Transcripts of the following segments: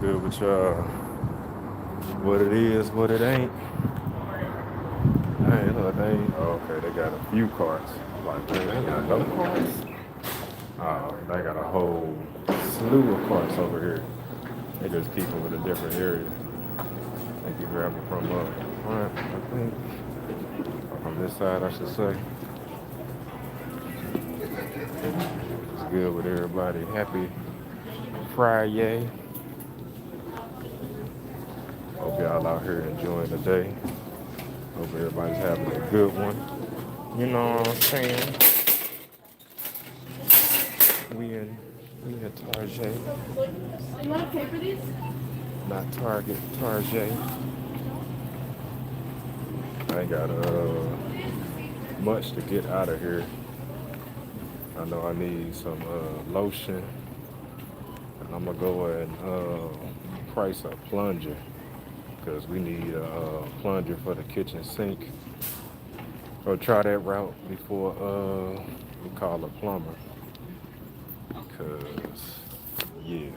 Good with y'all. What it is, what it ain't. Hey, look, they ain't. Oh, okay, they got a few carts. Like, man, they ain't got no carts. Oh, they got a whole slew of carts over here. They just keep them in a different area. I think you grab them from front, I think. Or from this side, I should say. It's good with everybody. Happy Friday. Hope y'all out here enjoying the day. Hope everybody's having a good one. You know what I'm saying? We in we in Target. You want to pay for these? Not Target, Target. I ain't got much to get out of here. I know I need some lotion, and I'm gonna go and price a plunger because we need a plunger for the kitchen sink. Or try that route before we call a plumber. Cause yeah.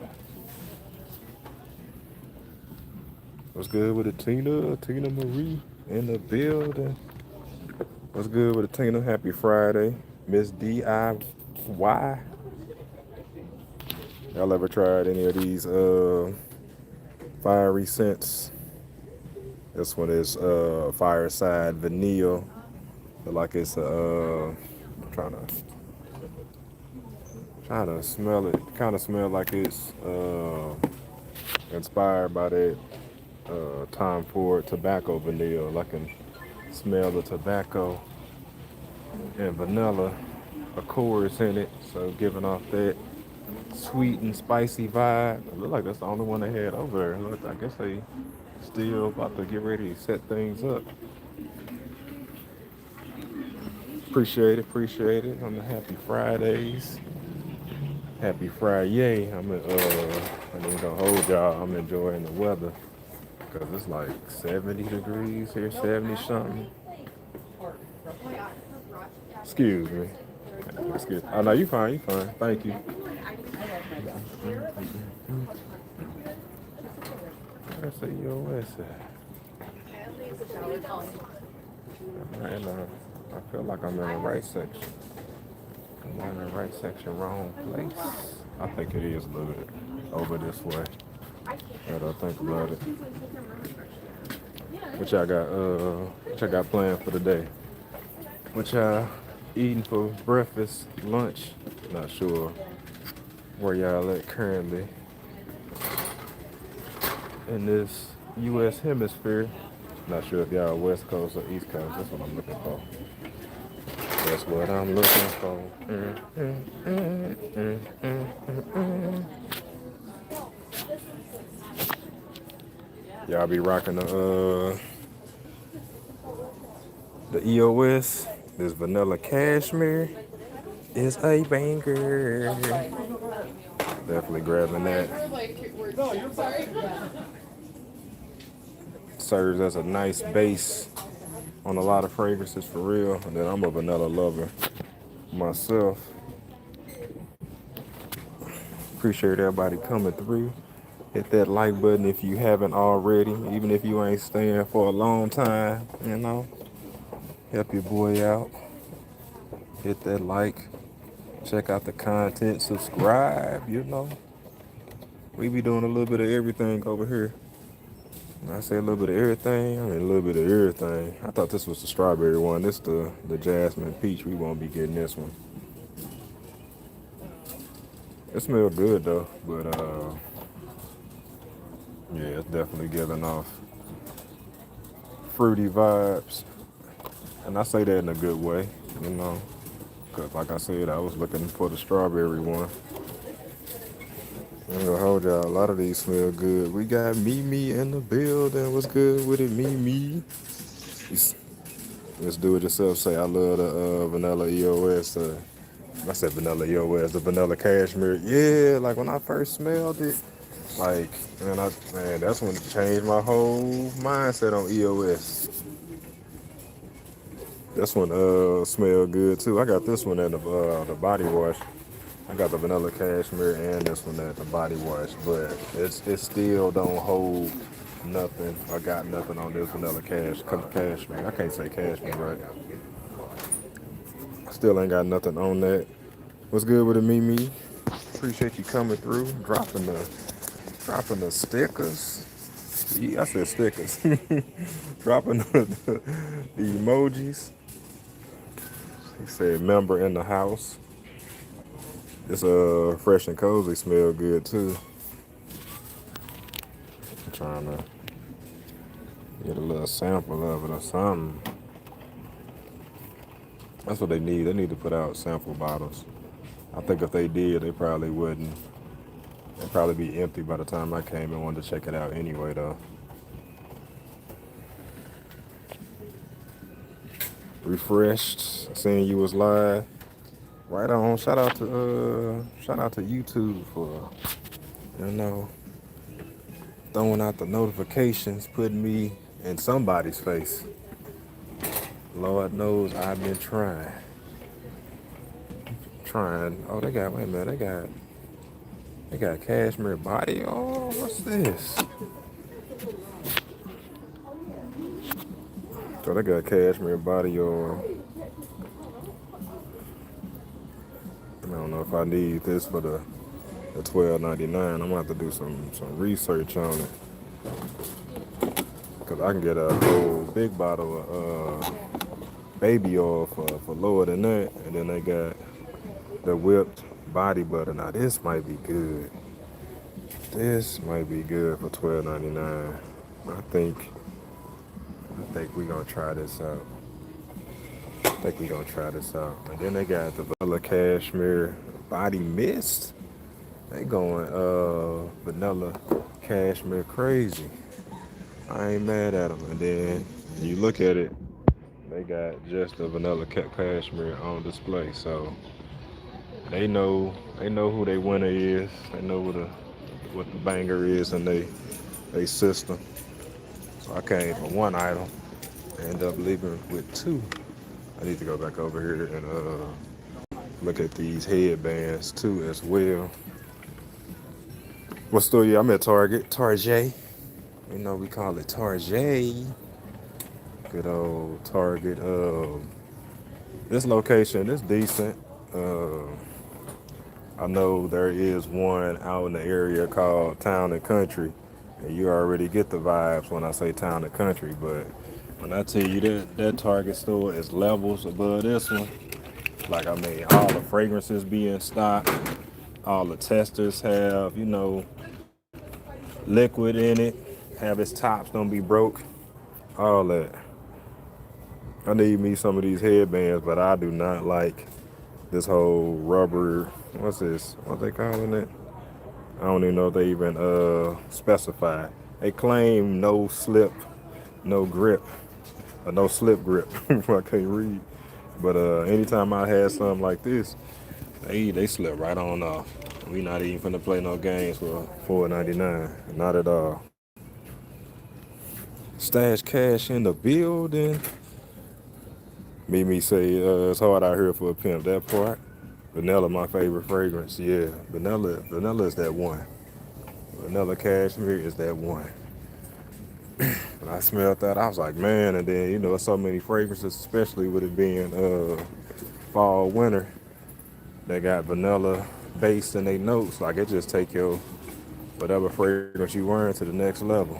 What's good with the Tina? Tina Marie in the building. What's good with the Tina? Happy Friday. Miss DIY. Y'all ever tried any of these fiery scents? This one is fireside vanilla. Feel like it's trying to trying to smell it. Kind of smell like it's inspired by that Tom Ford tobacco vanilla. I can smell the tobacco and vanilla accords in it, so giving off that sweet and spicy vibe. It look like that's the only one they had over there. Look, I guess they still about to get ready to set things up. Appreciate it on the happy Fridays. Happy Friday. I ain't gonna hold y'all. I'm enjoying the weather because it's like 70 degrees here, 70 something. Excuse me. Excuse. Oh no, you fine. You fine. Thank you. I say your west side. And I feel like I'm in the right section. Am I in the right section, wrong place? I think it is a little bit over this way. Now that I think about it. What y'all got planned for the day? What y'all eating for breakfast, lunch? Not sure where y'all at currently in this U.S. hemisphere. Not sure if y'all West Coast or East Coast. That's what I'm looking for. That's what I'm looking for. Y'all be rocking the EOS. This vanilla cashmere is a banger. Definitely grabbing that. Serves as a nice base on a lot of fragrances for real. And then I'm a vanilla lover myself. Appreciate everybody coming through. Hit that like button if you haven't already. Even if you ain't staying for a long time, you know. Help your boy out. Hit that like. Check out the content. Subscribe, you know. We be doing a little bit of everything over here. When I say a little bit of everything, I mean a little bit of everything. I thought this was the strawberry one. This the jasmine peach. We won't be getting this one. It smells good though, but yeah, it's definitely giving off fruity vibes. And I say that in a good way, you know. Cause like I said, I was looking for the strawberry one. I'm gonna hold y'all. A lot of these smell good. We got Mimi in the building. What's good with it, Mimi? Let's do it yourself. Say I love the vanilla EOS. I said vanilla EOS, the vanilla cashmere. Yeah, like when I first smelled it, like man, that's when it changed my whole mindset on EOS. This one smelled good too. I got this one in the body wash. I got the vanilla cashmere and this one at the body wash, but it still don't hold nothing. I got nothing on this vanilla cashmere. I can't say cashmere right. Still ain't got nothing on that. What's good with it, Mimi? Appreciate you coming through, dropping the stickers. Yeah, I said stickers. Dropping the emojis. He said member in the house. It's fresh and cozy, smell good too. I'm trying to get a little sample of it or something. That's what they need. They need to put out sample bottles. I think if they did, they probably wouldn't. They'd probably be empty by the time I came and wanted to check it out anyway, though. Refreshed, seeing you was live. Right on. Shout out to YouTube for you know throwing out the notifications, putting me in somebody's face. Lord knows I've been trying. Oh, wait a minute, they got cashmere body. Oh, what's this? So they got cashmere body oil. I don't know if I need this for the $12.99. I'm gonna have to do some research on it. Cause I can get a whole big bottle of baby oil for lower than that. And then they got the whipped body butter. Now this might be good. This might be good for $12.99. I think we're gonna try this out. And then they got the vanilla cashmere body mist. They going vanilla cashmere crazy. I ain't mad at them. And then you look at it, they got just the vanilla cashmere on display. So they know who their winner is. They know what the banger is in they system. So I came for one item, end up leaving with two. I need to go back over here and look at these headbands too as well. What store? Yeah, I'm at Target. You know we call it Target. Good old Target. This location is decent. I know there is one out in the area called Town and Country, and you already get the vibes when I say Town and Country. But when I tell you that Target store is levels above this one, like I mean, all the fragrances be in stock, all the testers have liquid in it, have its tops don't be broke, all that. I need me some of these headbands, but I do not like this whole rubber. What's this? What they calling it? I don't even know if they even specify. They claim no slip, no grip, or no slip grip. I can't read. But anytime I had something like this, they slip right on off. We not even finna play no games for $4.99. Not at all. Stash cash in the building. Mimi say it's hard out here for a pimp. That part. Vanilla, my favorite fragrance. Yeah, vanilla is that one. Vanilla cashmere is that one. When I smelled that, I was like, man. And then so many fragrances, especially with it being fall, winter. They got vanilla based in their notes. Like it just take your whatever fragrance you wearing to the next level.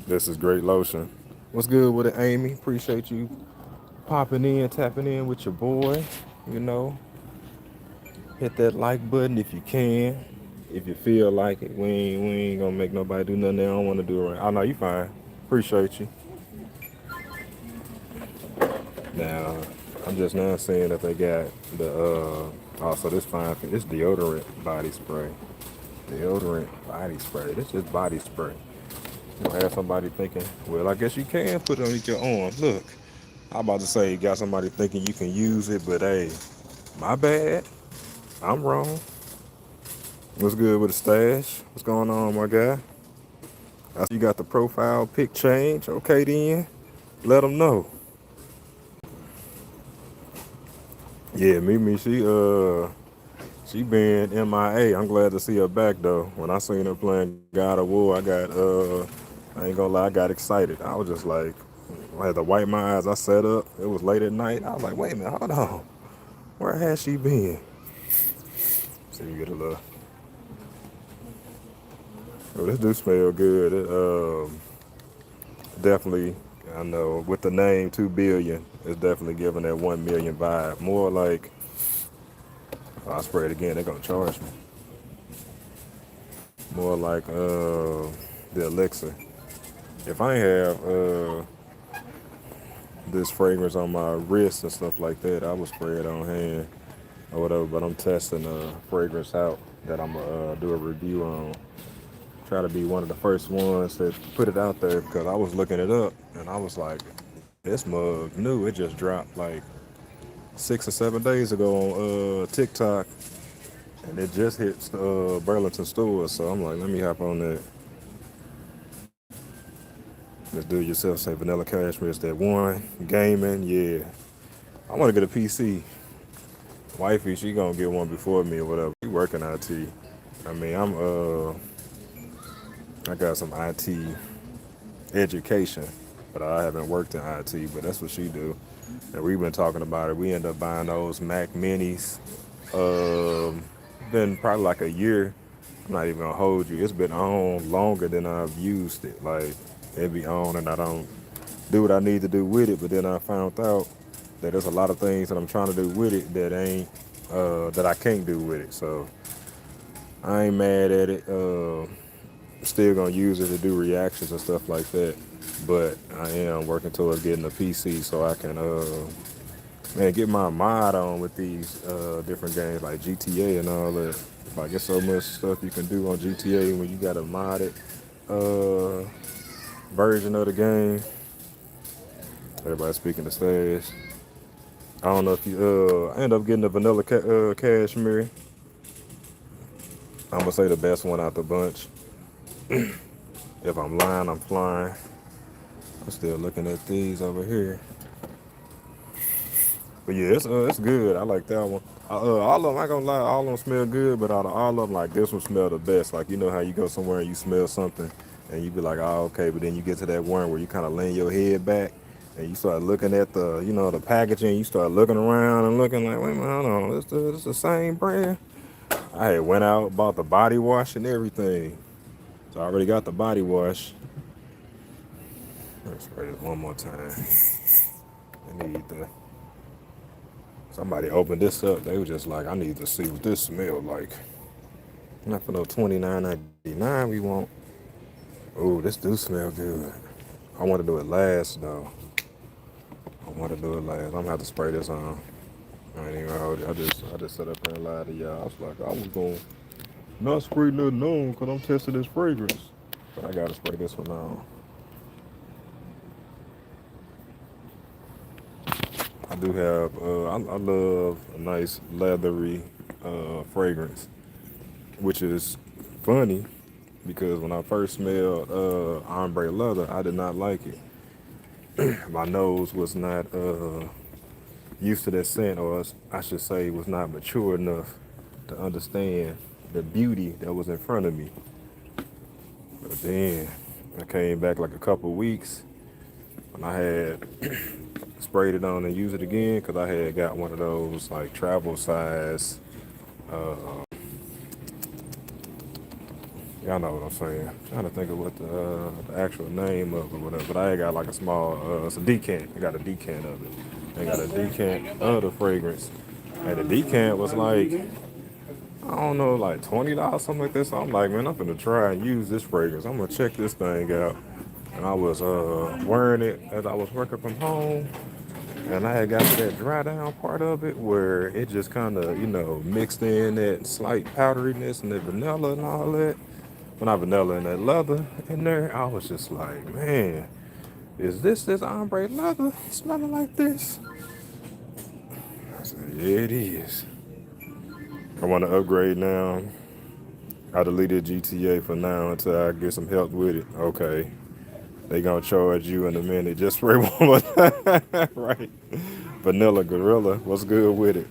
This is great lotion. What's good with it, Amy? Appreciate you popping in, tapping in with your boy. Hit that like button if you can. If you feel like it, we ain't gonna make nobody do nothing they don't want to do. Right? Oh no, you fine. Appreciate you. Now, I'm just now seeing that they got the also this fine. This deodorant body spray. Deodorant body spray. This is body spray. You'll have somebody thinking, well, I guess you can put it on your arm. Look, I'm about to say you got somebody thinking you can use it, but hey, my bad. I'm wrong. What's good with the stash? What's going on, my guy? I see you got the profile pic change. Okay, then. Let them know. Yeah, Mimi, she been MIA. I'm glad to see her back though. When I seen her playing God of War, I ain't gonna lie, I got excited. I was just like, I had to wipe my eyes. I sat up. It was late at night. I was like, wait a minute, hold on. Where has she been? See, you get a little. Oh, this do smell good. Definitely, I know with the name 2 billion, it's definitely giving that 1 million vibe. More like, oh, I spray it again. They're gonna charge me. More like the elixir. If I ain't have this fragrance on my wrist and stuff like that, I would spray it on hand or whatever. But I'm testing a fragrance out that I'm gonna do a review on. Try to be one of the first ones that put it out there because I was looking it up and I was like, this mug new. It just dropped like 6 or 7 days ago on TikTok, and it just hit Burlington stores. So I'm like, let me hop on that. Let's do it yourself. Say Vanilla Cashmere is that one. Gaming, yeah. I want to get a PC. Wifey, she gonna get one before me or whatever. She working IT. I mean, I got some IT education, but I haven't worked in IT. But that's what she do. And we've been talking about it. We end up buying those Mac Minis. Um, Been probably like a year. I'm not even gonna hold you. It's been on longer than I've used it. Like it be on, and I don't do what I need to do with it. But then I found out that there's a lot of things that I'm trying to do with it that ain't that I can't do with it. So I ain't mad at it. Still gonna use it to do reactions and stuff like that. But I am working towards getting a PC so I can man get my mod on with these different games like GTA and all that. Like there's so much stuff you can do on GTA when you got a modded uh, version of the game. Everybody speaking the stage. I don't know if you I end up getting the vanilla cashmere. I'm gonna say the best one out the bunch. If I'm lying, I'm flying. I'm still looking at these over here. But yeah, it's good. I like that one. All of them, I ain't gonna lie, all of them smell good, but out of all of them, like this one smell the best. Like you know how you go somewhere and you smell something, and you be like, oh okay, but then you get to that one where you kind of lean your head back, and you start looking at the packaging. You start looking around and looking like, wait a minute, hold on, this the same brand. I had went out bought the body wash and everything, so I already got the body wash. Let's spray this one more time. I need the Somebody opened this up. They were just like, I need to see what this smelled like. Not for no 29.99 we want. Oh, this do smell good. I want to do it last though. I want to do it last. I'm gonna have to spray this on. I ain't even hold it. I just sat up here and lied to y'all. I was like, I was gonna not spray nothing on because I'm testing this fragrance. But I gotta spray this one on. I do have I love a nice leathery fragrance, which is funny because when I first smelled ombre leather, I did not like it. My nose was not used to that scent, or I should say, was not mature enough to understand the beauty that was in front of me. But then I came back like a couple of weeks and I had sprayed it on and used it again because I had got one of those like travel size. Y'all know what I'm saying. I'm trying to think of what the actual name of it or whatever. But I ain't got like a small, it's a decant. I got a decant of it. I got a decant of the fragrance. And the decant was like, I don't know, like $20, something like this. So I'm like, man, I'm gonna try and use this fragrance. I'm gonna check this thing out. And I was wearing it as I was working from home. And I had got to that dry down part of it where it just kind of, mixed in that slight powderiness and the vanilla and all that. When I vanilla and that leather in there, I was just like, man, is this ombre leather smelling like this? I said, yeah, it is. I want to upgrade now. I deleted GTA for now until I get some help with it. Okay. They gonna charge you in a minute. Just spray one more time. Right. Vanilla Gorilla. What's good with it?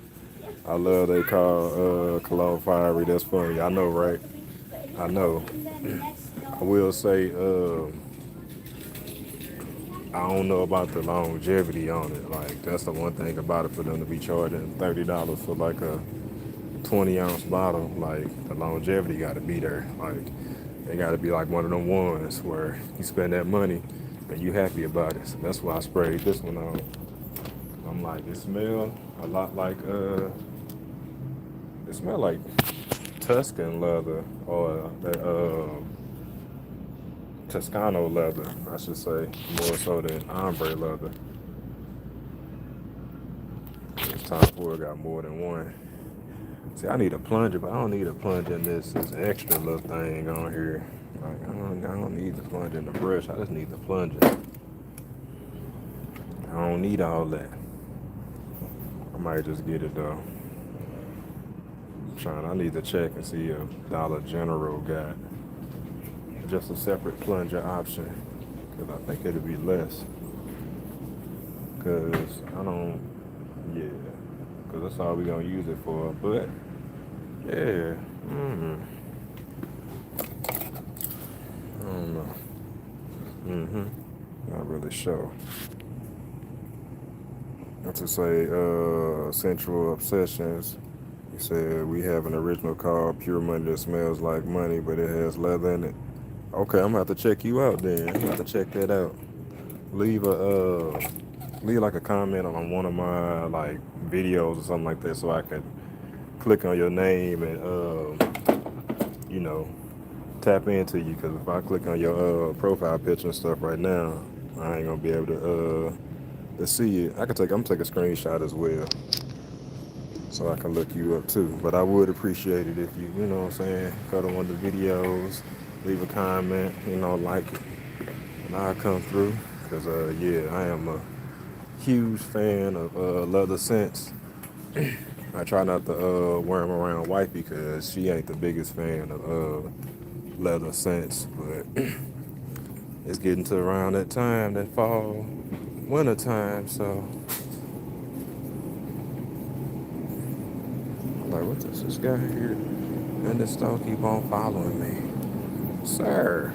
I love they call cologne fiery. That's funny. I know, right? I know. I will say, I don't know about the longevity on it. Like that's the one thing about it for them to be charging $30 for like a 20-ounce bottle. Like the longevity got to be there. Like they got to be like one of them ones where you spend that money and you happy about it. So that's why I sprayed this one on. I'm like, it smell a lot like it smell like Tuscan leather or that Toscano leather, I should say, more so than ombre leather. It's time for it got more than one. See, I need a plunger, but I don't need a plunger in this extra little thing on here. Like, I don't need the plunger in the brush. I just need the plunger. I don't need all that. I might just get it though. I need to check and see if Dollar General got just a separate plunger option. Because I think it'll be less. Because I don't, yeah. Because that's all we're going to use it for. But, yeah. I don't know. Not really sure. Not to say Central Obsessions. He said we have an original called Pure Money that smells like money, but it has leather in it. Okay, I'm gonna have to check you out then. I'm gonna have to check that out. Leave leave like a comment on one of my like videos or something like that, so I can click on your name and you know, tap into you. Because if I click on your profile picture and stuff right now, I ain't gonna be able to see it. I'm gonna take a screenshot as well, so I can look you up too. But I would appreciate it if you know what I'm saying, go to one of the videos, leave a comment, like it, and I'll come through. Because, yeah, I am a huge fan of leather scents. I try not to wear them around wife because she ain't the biggest fan of leather scents. But it's getting to around that time, that fall, winter time, so like, what does this guy here? And this dog keep on following me. Sir.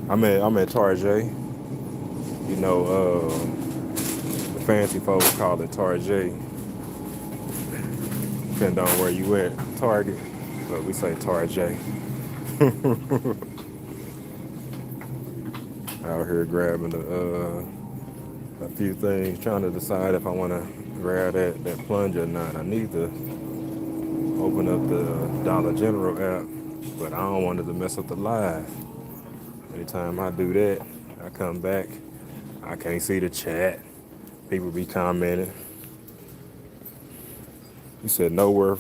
I'm at Tarjay. You know, the fancy folks call it Tarjay. Depending on where you at, Target. But we say Tarjay. Out here grabbing a few things, trying to decide if I want to grab that plunger or not. I need to open up the Dollar General app, but I don't want it to mess up the live. Anytime I do that, I come back, I can't see the chat. People be commenting. You said nowhere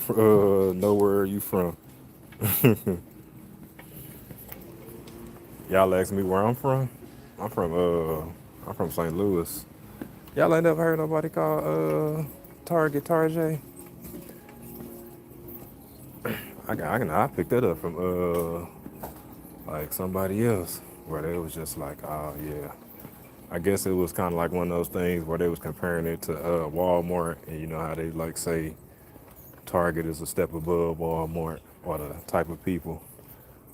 you from. Y'all ask me where I'm from. I'm from St. Louis. Y'all ain't never heard nobody call Tarjay. I picked that up from like somebody else where they was just like, oh yeah. I guess it was kind of like one of those things where they was comparing it to Walmart, and you know how they like say Target is a step above Walmart, or the type of people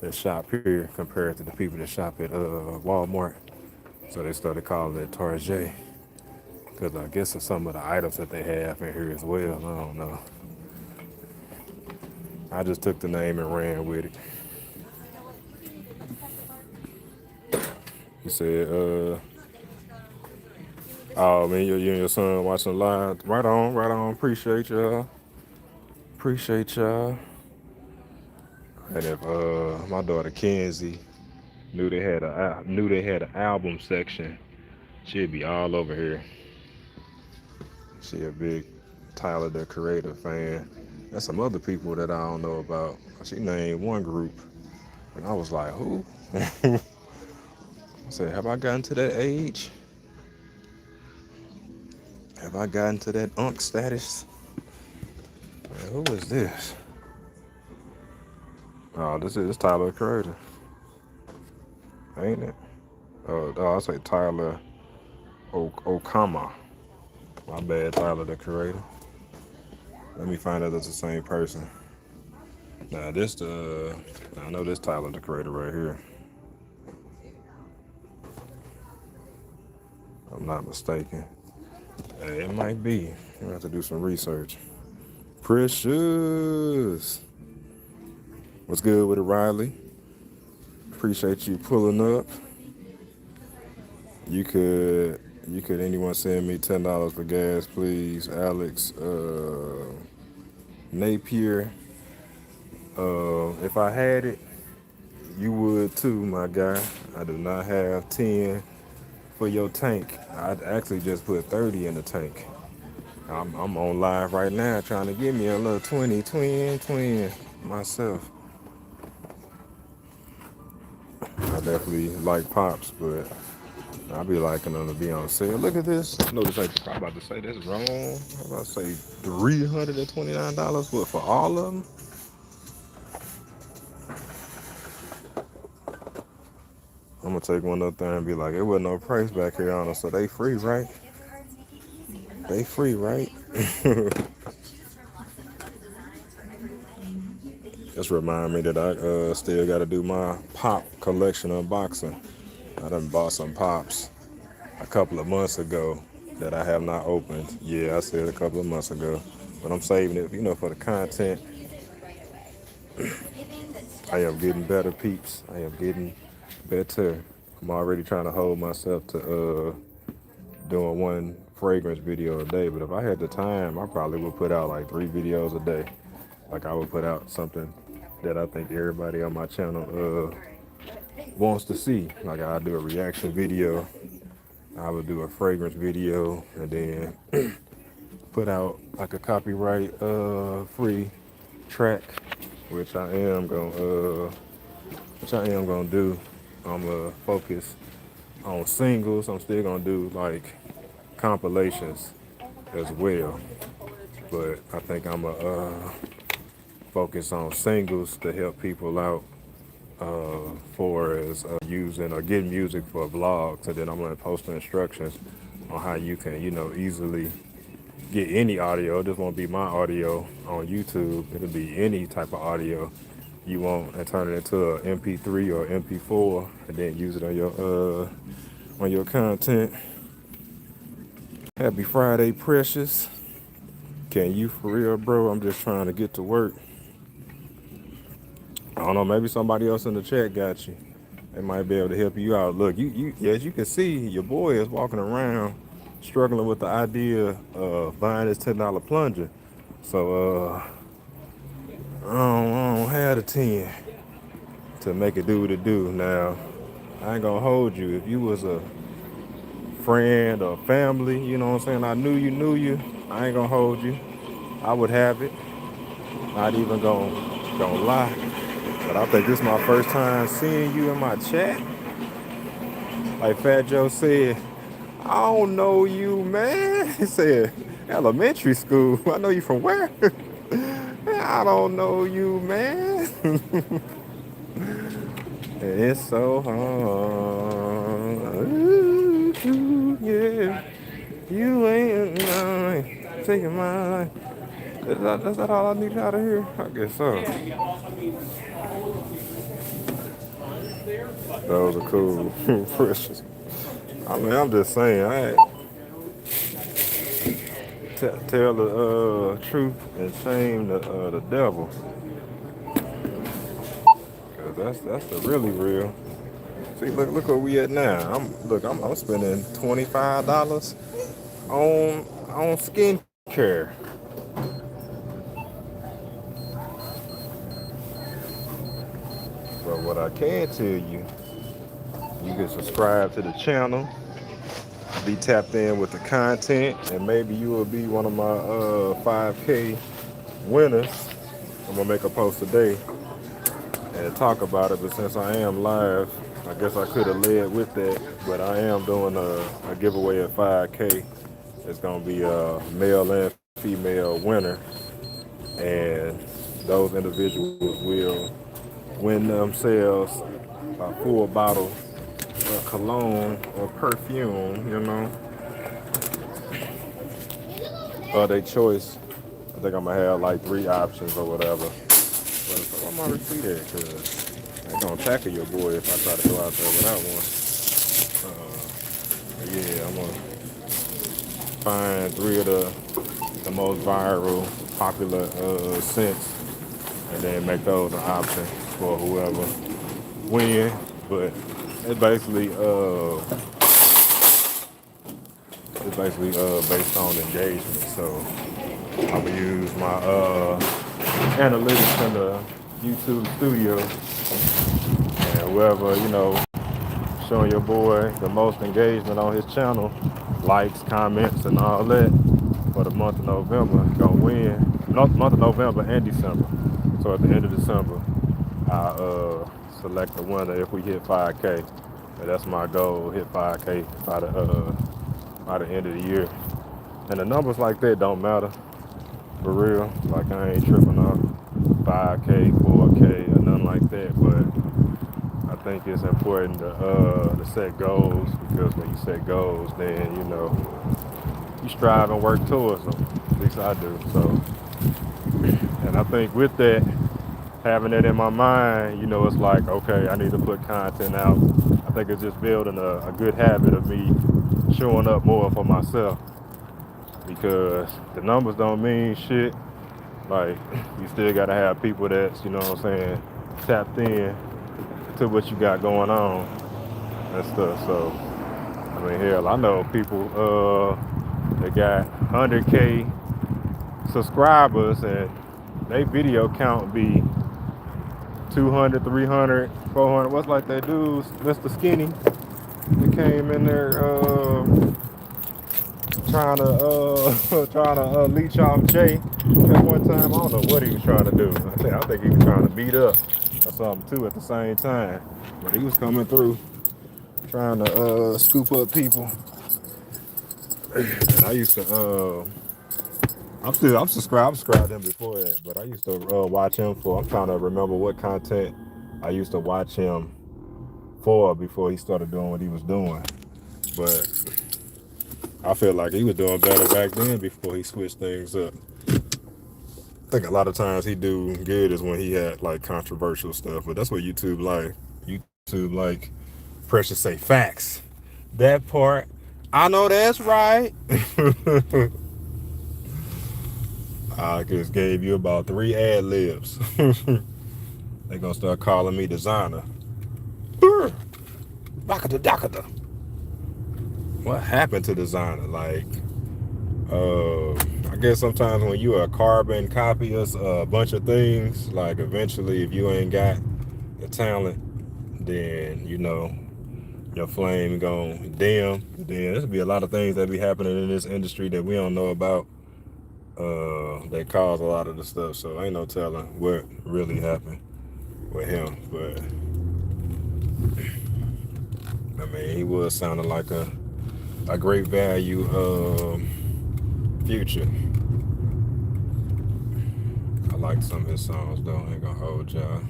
that shop here compared to the people that shop at Walmart. So they started calling it Tarjay because I guess of some of the items that they have in here as well. I don't know. I just took the name and ran with it. He said, oh man, you and your son watching live. Right on. Appreciate y'all. And if my daughter Kenzie knew they had an album section, she'd be all over here. She a big Tyler the Creator fan. There's some other people that I don't know about. She named one group, and I was like, who? I said, have I gotten to that age? Have I gotten to that unk status? Man, who is this? Oh, this is Tyler the Creator, ain't it? I say Tyler Okama. My bad, Tyler the Creator. Let me find out it's the same person. Now this the I know this Tyler the Creator right here. If I'm not mistaken. It might be. We have to do some research. Precious. What's good with it, Riley? Appreciate you pulling up. You could anyone send me $10 for gas, please? Alex Napier. If I had it, you would too, my guy. I do not have 10 for your tank. I actually just put 30 in the tank. I'm on live right now trying to get me a little 20 myself. I definitely like pops, but I be liking them to be on sale. Look at this. Notice I'm about to say this wrong. I'm about to say $329, but for all of them? I'm gonna take one up there and be like, it wasn't no price back here on them, so they free, right? They free, right? Just remind me that I still got to do my pop collection unboxing. I done bought some pops a couple of months ago that I have not opened. Yeah, I said a couple of months ago, but I'm saving it, for the content. I am getting better, peeps. I am getting better. I'm already trying to hold myself to doing one fragrance video a day, but if I had the time, I probably would put out like 3 videos a day. Like I would put out something that I think everybody on my channel wants to see. Like I do a reaction video, I would do a fragrance video, and then put out like a copyright free track, which I am gonna do. I'm gonna focus on singles. I'm still gonna do like compilations as well, but I think I'm gonna focus on singles to help people out for as using or getting music for vlogs, and then I'm gonna post the instructions on how you can, easily get any audio. It just won't be my audio on YouTube. It'll be any type of audio you want and turn it into an MP3 or MP4, and then use it on your content. Happy Friday, Precious. Can you for real, bro? I'm just trying to get to work. I don't know, maybe somebody else in the chat got you. They might be able to help you out. Look, you as you can see, your boy is walking around struggling with the idea of buying this $10 plunger. So I don't have the 10 to make it do what it do. Now, I ain't gonna hold you. If you was a friend or family, you know what I'm saying, I knew you, I ain't gonna hold you. I would have it. Not even gonna lie. But I think this is my first time seeing you in my chat. Like Fat Joe said, I don't know you, man. He said, elementary school. I know you from where? I don't know you, man. It's so hard. Ooh, yeah. You ain't taking mine. Is that all I need out of here? I guess so. Those are cool. Precious. I mean, I'm just saying, tell the truth and shame the devil. Cause that's the really real. See, look where we at now. I'm spending $25 on skincare. But what I can tell you, you can subscribe to the channel, be tapped in with the content, and maybe you will be one of my 5K winners. I'm gonna make a post today and talk about it, but since I am live, I guess I could have led with that, but I am doing a giveaway at 5K. It's gonna be a male and female winner, and those individuals will win themselves a full bottle of cologne or perfume, of their choice. think I'm gonna have like 3 options or whatever. But so I'm gonna see that because they're gonna tackle your boy if I try to go out there without one. Yeah, I'm gonna find 3 of the most viral, popular scents, and then make those an option for whoever win. But it's basically based on engagement. So I'm gonna use my analytics in the YouTube studio, and whoever showing your boy the most engagement on his channel, likes, comments, and all that for the month of November, gonna win. No, month of November and December. So at the end of December, I select the winner if we hit 5K. And that's my goal, hit 5K by the end of the year. And the numbers like that don't matter for real. Like I ain't tripping off 5K, 4K, or nothing like that. But I think it's important to set goals, because when you set goals, then you strive and work towards them. At least I do. So, and I think with that, having that in my mind, it's like, okay, I need to put content out. I think it's just building a good habit of me showing up more for myself, because the numbers don't mean shit. Like, you still gotta have people that's, tapped in to what you got going on and stuff. So, I mean, hell, I know people that got 100K subscribers and they video count be 200, 300, 400. What's like that dude, Mr. Skinny, that came in there trying to leech off Jay at one time. I don't know what he was trying to do. I think he was trying to beat up or something too at the same time. But he was coming through trying to scoop up people. And I used to I'm subscribed to him before that, but I used to watch him for. I'm trying to remember what content I used to watch him for before he started doing what he was doing. But I feel like he was doing better back then before he switched things up. I think a lot of times he do good is when he had like controversial stuff, but that's what YouTube like. YouTube like Precious say facts. That part, I know that's right. I just gave you about 3 ad libs. They gonna start calling me designer. Dakada. What happened to designer? Like, I guess sometimes when you a carbon copy of a bunch of things, like eventually if you ain't got the talent, then your flame gon' dim. Then there's be a lot of things that be happening in this industry that we don't know about. That cause a lot of the stuff. So ain't no telling what really happened with him. But I mean, he was sounding like a great value Future. I like some of his songs though. I ain't gonna hold y'all.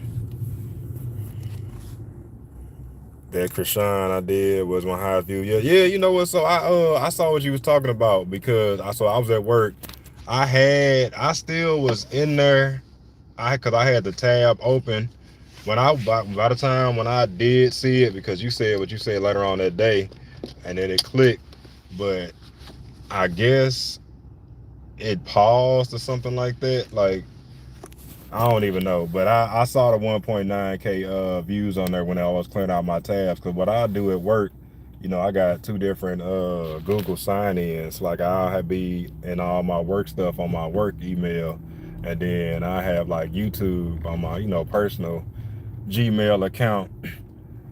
That Krishan I did was my highest view. Yeah. You know what? So I saw what you was talking about, because I was at work. I still was in there. Cause I had the tab open when by the time when I did see it, because you said what you said later on that day, and then it clicked. But I guess it paused or something like that. Like, I don't even know, but I saw the 1.9K views on there when I was clearing out my tabs. Because what I do at work, I got 2 different Google sign-ins. Like, I'll be in all my work stuff on my work email, and then I have like YouTube on my personal Gmail account,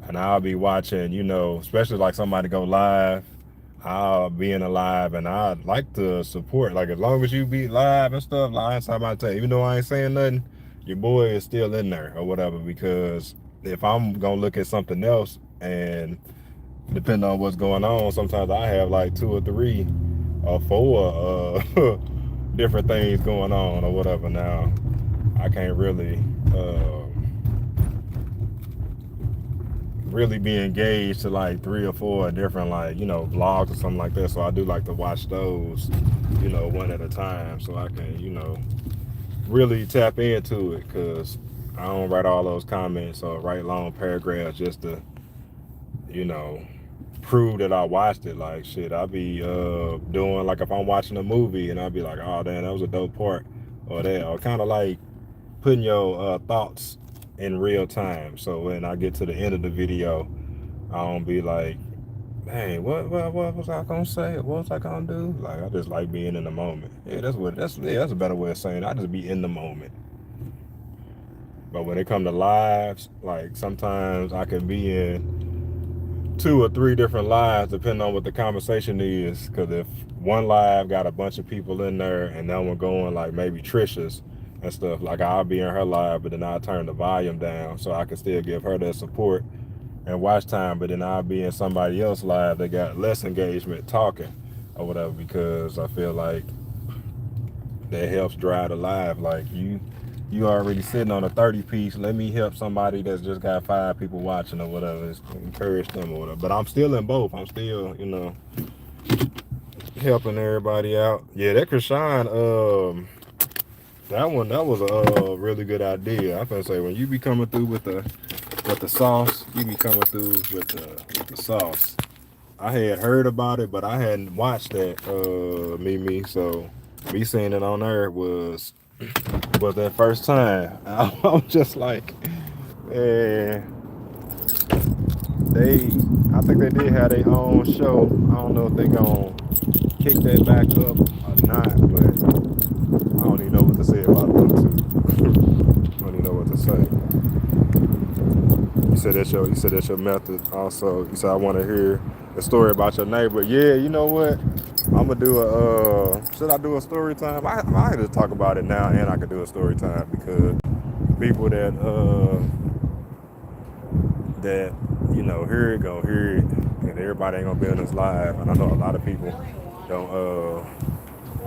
and I'll be watching, especially like somebody go live. I'll be in a live, and I'd like to support, like, as long as you be live and stuff, like, inside my tell, even though I ain't saying nothing, your boy is still in there or whatever. Because if I'm gonna look at something else, and depending on what's going on, sometimes I have like 2 or 3 or 4 different things going on or whatever. Now I can't really really be engaged to like three or four different like vlogs or something like that. So I do like to watch those, one at a time, so I can really tap into it because I don't write all those comments or write long paragraphs just to you know prove that I watched it. Like shit, I be doing like if I'm watching a movie and I'll be like, oh damn, that was a dope part, or that, or kind of like putting your thoughts in real time. So when I get to the end of the video, I don't be like, hey, what was I gonna say? What was I gonna do? Like I just like being in the moment. Yeah, that's a better way of saying it. I just be in the moment. But when it come to lives, like sometimes I can be in two or three different lives depending on what the conversation is. Because if one live got a bunch of people in there and that one going like maybe Trisha's and stuff, like I'll be in her live, but then I'll turn the volume down so I can still give her that support and watch time. But then I'll be in somebody else live that got less engagement talking or whatever, because I feel like that helps drive the live. Like you already sitting on a 30 piece. Let me help somebody that's just got 5 people watching or whatever. Just encourage them or whatever. But I'm still in both. I'm still, helping everybody out. Yeah, that Krishan, that was a really good idea. I can say when you be coming through with the sauce, you be coming through with the sauce. I had heard about it, but I hadn't watched that Mimi. So me seeing it on there was that first time. I was just like, man, they I think they did have their own show. I don't know if they gonna kick that back up or not, but I don't even know what to say about them two. I don't even know what to say. You said that's your method. Also, you said I want to hear the story about your neighbor. Yeah, you know what? I'm gonna do a. Should I do a story time? I just talk about it now, and I could do a story time because people that hear it gonna hear it, and everybody ain't gonna be on this live. And I know a lot of people don't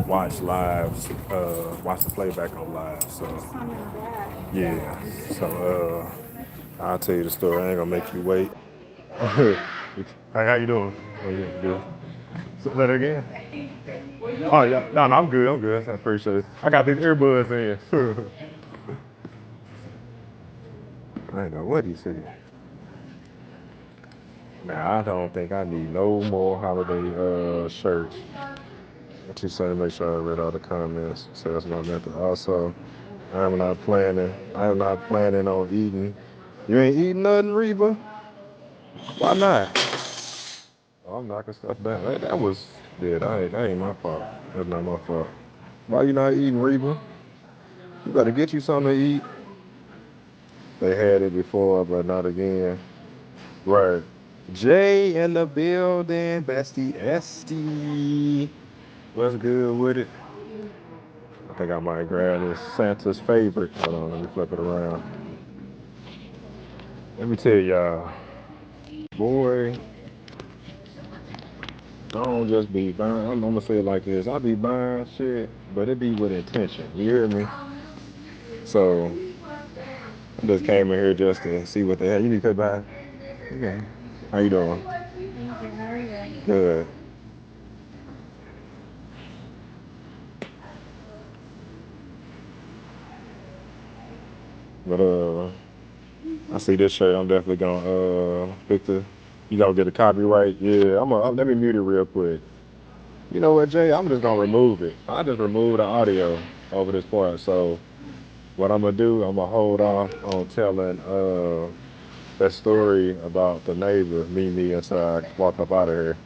watch lives, watch the playback on live. So yeah, so I'll tell you the story. I ain't gonna make you wait. Hey, how you doing? Oh yeah, good. So, let it again. Oh yeah, no, I'm good. I'm good. I appreciate it. I got these earbuds in. I ain't know what he said. Nah, I don't think I need no more holiday shirts. What you say? Make sure I read all the comments. So that's my method. Also, I am not planning on eating. You ain't eating nothing, Reba? Why not? Oh, I'm knocking stuff down. That was yeah. That ain't my fault. That's not my fault. Why you not eating, Reba? You better get you something to eat. They had it before, but not again. Right. Jay in the building, bestie Esty. What's good with it? I think I might grab this Santa's favorite. Hold on, let me flip it around. Let me tell y'all, boy, I don't just be buying. I'm gonna say it like this: I be buying shit, but it be with intention. You hear me? So I just came in here just to see what they had. You need to cut back. Okay. How you doing? Good. But I see this shirt. I'm definitely gonna pick the. You gonna get a copyright? Yeah. Let me mute it real quick. You know what, Jay? I'm just gonna remove it. I just remove the audio over this part. So what I'm gonna do? I'm gonna hold off on telling that story about the neighbor, me, until I walk up out of here.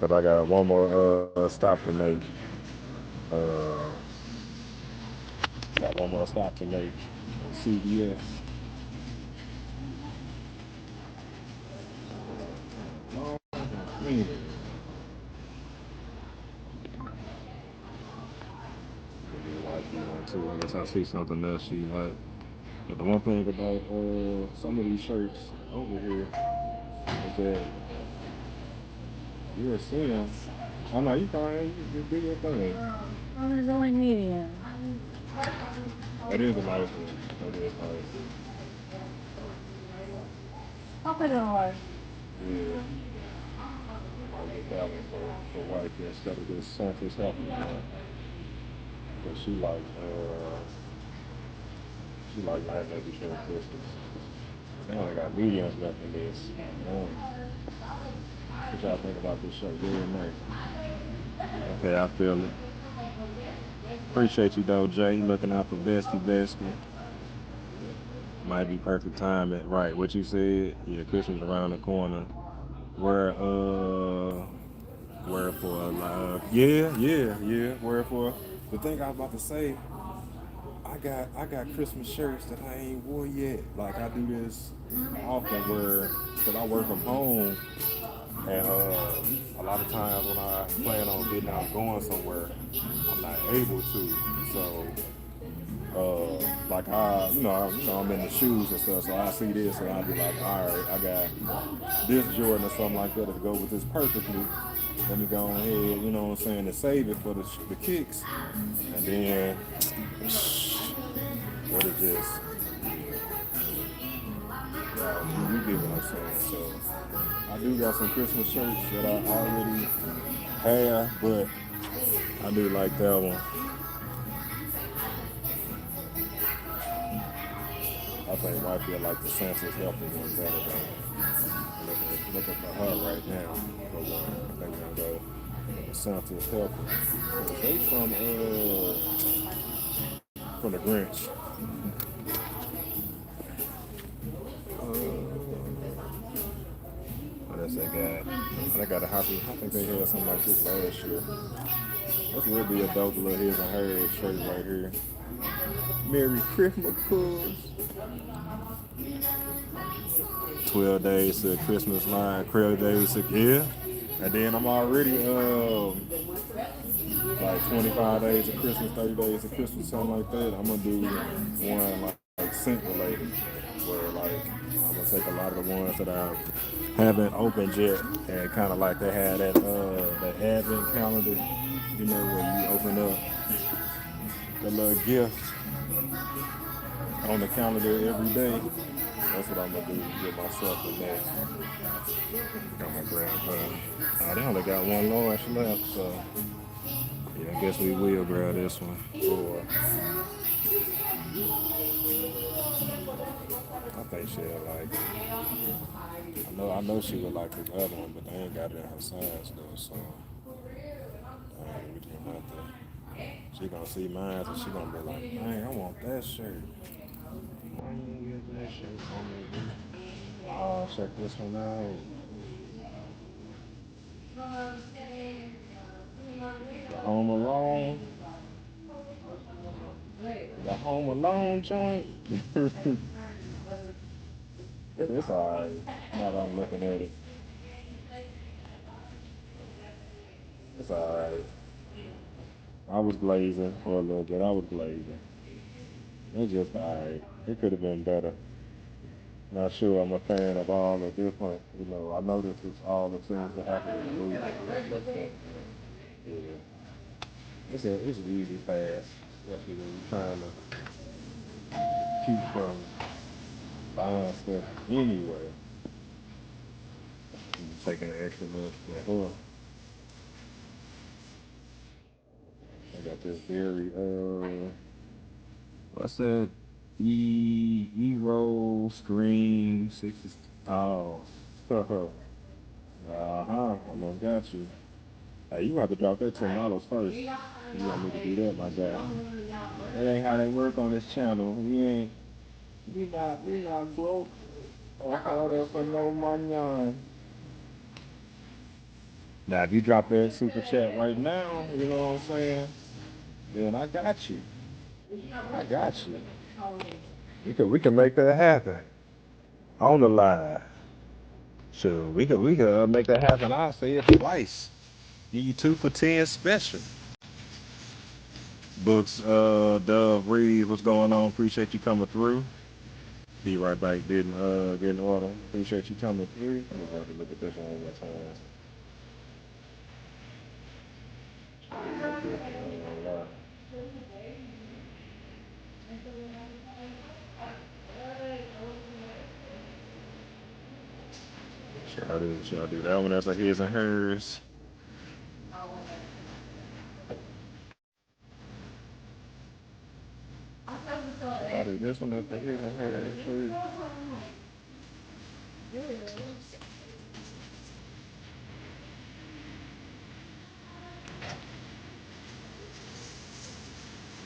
Cause I got one more stop to make. Uh, got one more stop to make. CBS. Oh, man. Like you know, too. Unless I see something else she like. But the one thing about some of these shirts over here is that you're seeing. Oh no, you fine. You do your thing. Oh, there's only medium. That is a nice one. That is nice. Yeah, I'll get that one for wife instead of this Santa's helping one. But she like Nightmare Before Christmas. They only got mediums left in this. What y'all think about this shirt? Very nice. Okay, I feel it. Appreciate you though, Jay. Looking out for Bestie. Might be perfect timing. Right, what you said. Yeah, Christmas around the corner. Where where for yeah. Where for the thing I was about to say, I got Christmas shirts that I ain't wore yet. Like I do this often where because I work from home and a lot of times when I plan on getting out going somewhere, I'm not able to. So like I'm in the shoes and stuff, so I see this and I'll be like, all right, I got this Jordan or something like that to go with this perfectly. Let me go ahead, you know what I'm saying, to save it for the kicks, and then it'll just, you get what I'm saying. So I do got some Christmas shirts that I already have, but I do like that one. I think wife feel like the Santa's helping one better than looking for her right now. For one, I think we're gonna go with the Santa's helping. 'Cause they from the Grinch. What else they got? They got a happy. I think they had something like this last year. This would be a dope little his and her shirt right here. Merry Christmas, cuz. 12 days to Christmas line, 12 days to, yeah. And then I'm already like 25 days of Christmas, 30 days of Christmas, something like that. I'm gonna do one like sync related, where like I'm gonna take a lot of the ones that I haven't opened yet, and kind of like they had that advent calendar, where you open up the little gift on the calendar every day. That's what I'm gonna do. Get myself the next. I'm gonna grab her. They only got one large left, so yeah, I guess we will grab this one. Or I think she'll like it. I know she would like the other one, but they ain't got it in her size though, so we just have to. She gonna see mine and she gonna be like, man, I want that shirt. Why you ain't get that shirt for me? Oh, check this one out. The Home Alone. The Home Alone joint. It's alright. Now that I'm looking at it, it's alright. I was glazing for a little bit. I was glazing. It's just alright. It could have been better. Not sure I'm a fan of all the different, I know this is all the things that happen in the movie. Yeah. It's an easy pass, especially when you're trying to keep from buying stuff anyway. And taking an extra look for her. I got this very what's that? E roll screen 60. Oh, I'm gonna got you. Hey, you have to drop that $10 first. You want me to do that, my guy? That ain't how they work on this channel. We not broke or hard up for no money. Now, if you drop that super chat right now, you know what I'm saying? Then I got you. I got you. We can make that happen on the live. So we could make that happen. I'll say it twice. Give you 2 for 10 special. Books, Dove Reed, what's going on? Appreciate you coming through. Be right back, getting order. Appreciate you coming through. I'm gonna have to look at this one more time. Y'all do that one as a his and hers. Y'all do this one as a his and hers. Too.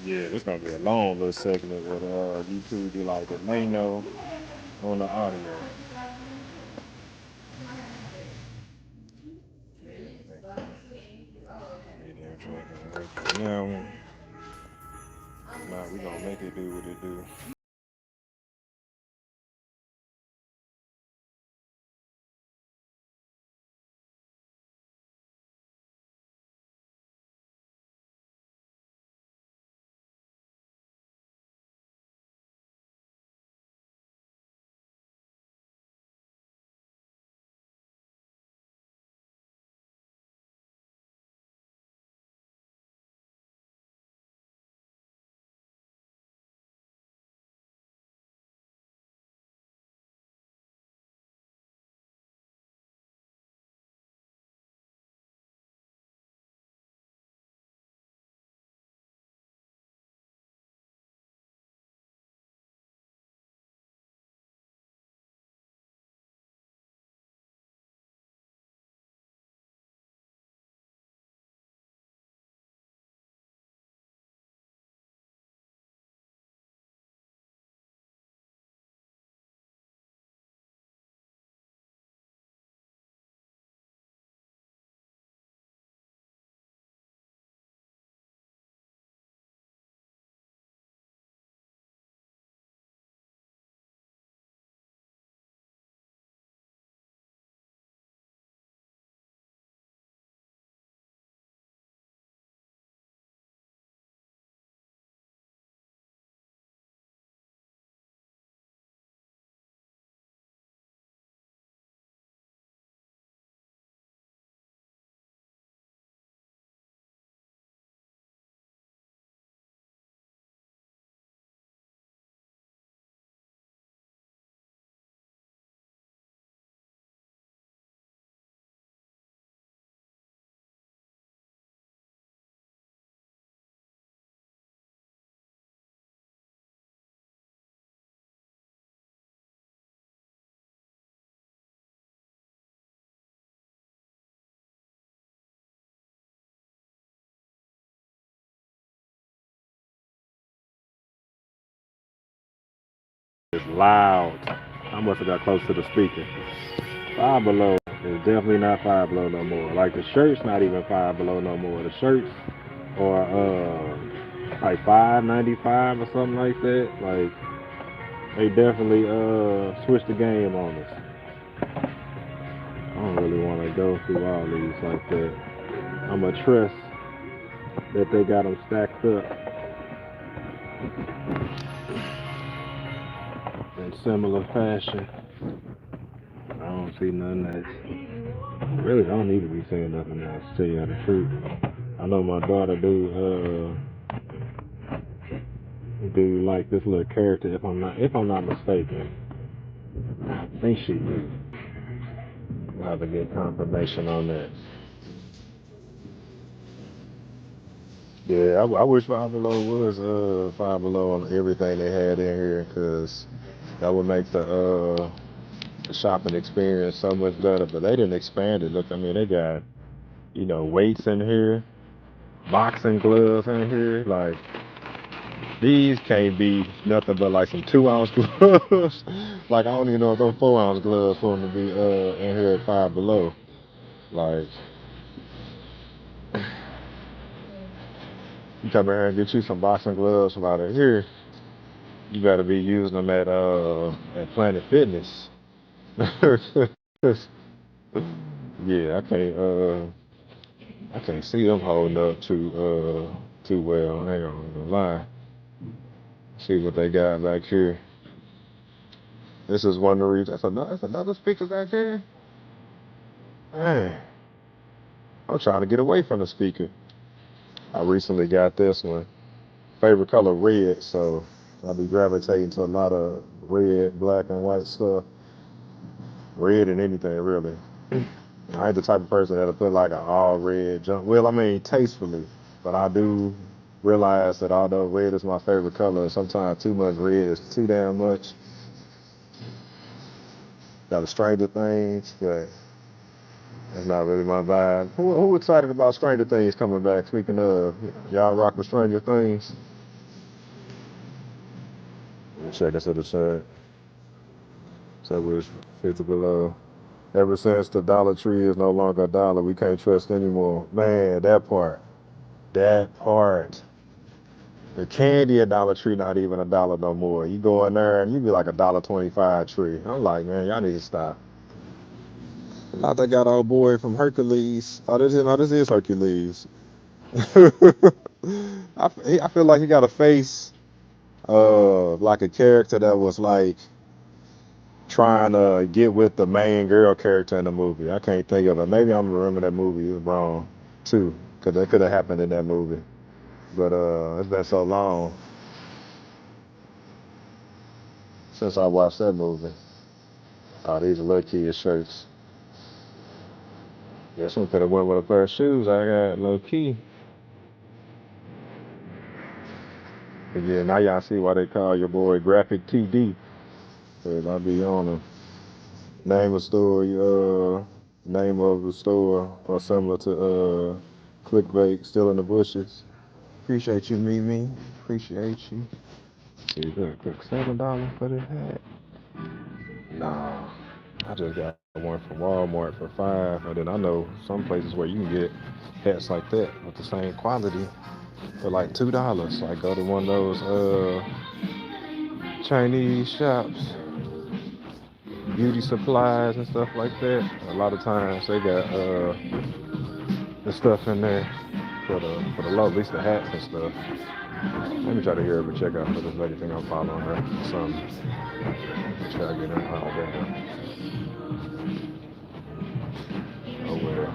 Yeah, it's gonna be a long little segment with you two do like the Mano on the audio. Medium drink and wait for now. Nah, we gonna make it do what it do. It's loud. I must have got close to the speaker. Five Below is definitely not Five Below no more. Like the shirt's not even Five Below no more. The shirts are like $5.95 or something like that. Like they definitely switched the game on us. I don't really want to go through all these like that. I'm a trust that they got them stacked up in similar fashion. I don't see nothing else. Really don't need to be saying nothing else. To tell you the truth. I know my daughter do like this little character if I'm not mistaken. I think she do. I'll have to get confirmation on that. Yeah, I wish Five Below was Five Below on everything they had in here, cause that would make the shopping experience so much better. But they didn't expand it. Look, I mean they got weights in here, boxing gloves in here. Like these can't be nothing but like some 2 ounce gloves. Like I don't even know if those 4 ounce gloves for them to be in here at Five Below. Like you come in here and get you some boxing gloves from out of here, you better be using them at Planet Fitness. Yeah, I can't see them holding up too well. I ain't gonna lie. See what they got back here. This is one of the reasons. That's another speaker back there. Man, I'm trying to get away from the speaker. I recently got this one. Favorite color red, so I'll be gravitating to a lot of red, black, and white stuff. red and anything really. I ain't the type of person that'll put like an all red junk. Well, I mean, tastefully, but I do realize that although red is my favorite color, sometimes too much red is too damn much. Got a Stranger Things, but that's not really my vibe. Who excited about Stranger Things coming back? Speaking of, y'all rock with Stranger Things? Let me check this to the side. So we're physical. Ever since the Dollar Tree is no longer a dollar, we can't trust anymore. Man, that part. That part. The candy at Dollar Tree not even a dollar no more. You go in there and you be like $1.25 tree. I'm like, man, y'all need to stop. I think I got old boy from Hercules. This is Hercules. I feel like he got a face like a character that was like trying to get with the main girl character in the movie. I can't think of it. Maybe I'm remembering that movie. It was wrong too, because that could have happened in that movie. But it's been so long since I watched that movie. Oh, these are little kid shirts. Guess we could have went with a pair of shoes I got low key. But yeah, now y'all see why they call your boy Graphic TD. Cause I be on them. Name a store, name of the store, or similar to clickbait, still in the bushes. Appreciate you, Mimi. Appreciate you. See, look, $7 for this hat. Nah, I just got one from Walmart for 5, and then I know some places where you can get hats like that with the same quality for like $2. Like go to one of those Chinese shops, beauty supplies and stuff like that. A lot of times they got the stuff in there for the low, at least the hats and stuff. Let me try to hear it, but check out for this lady thing I'm following her or something. Try to get in. Oh damn. Oh well.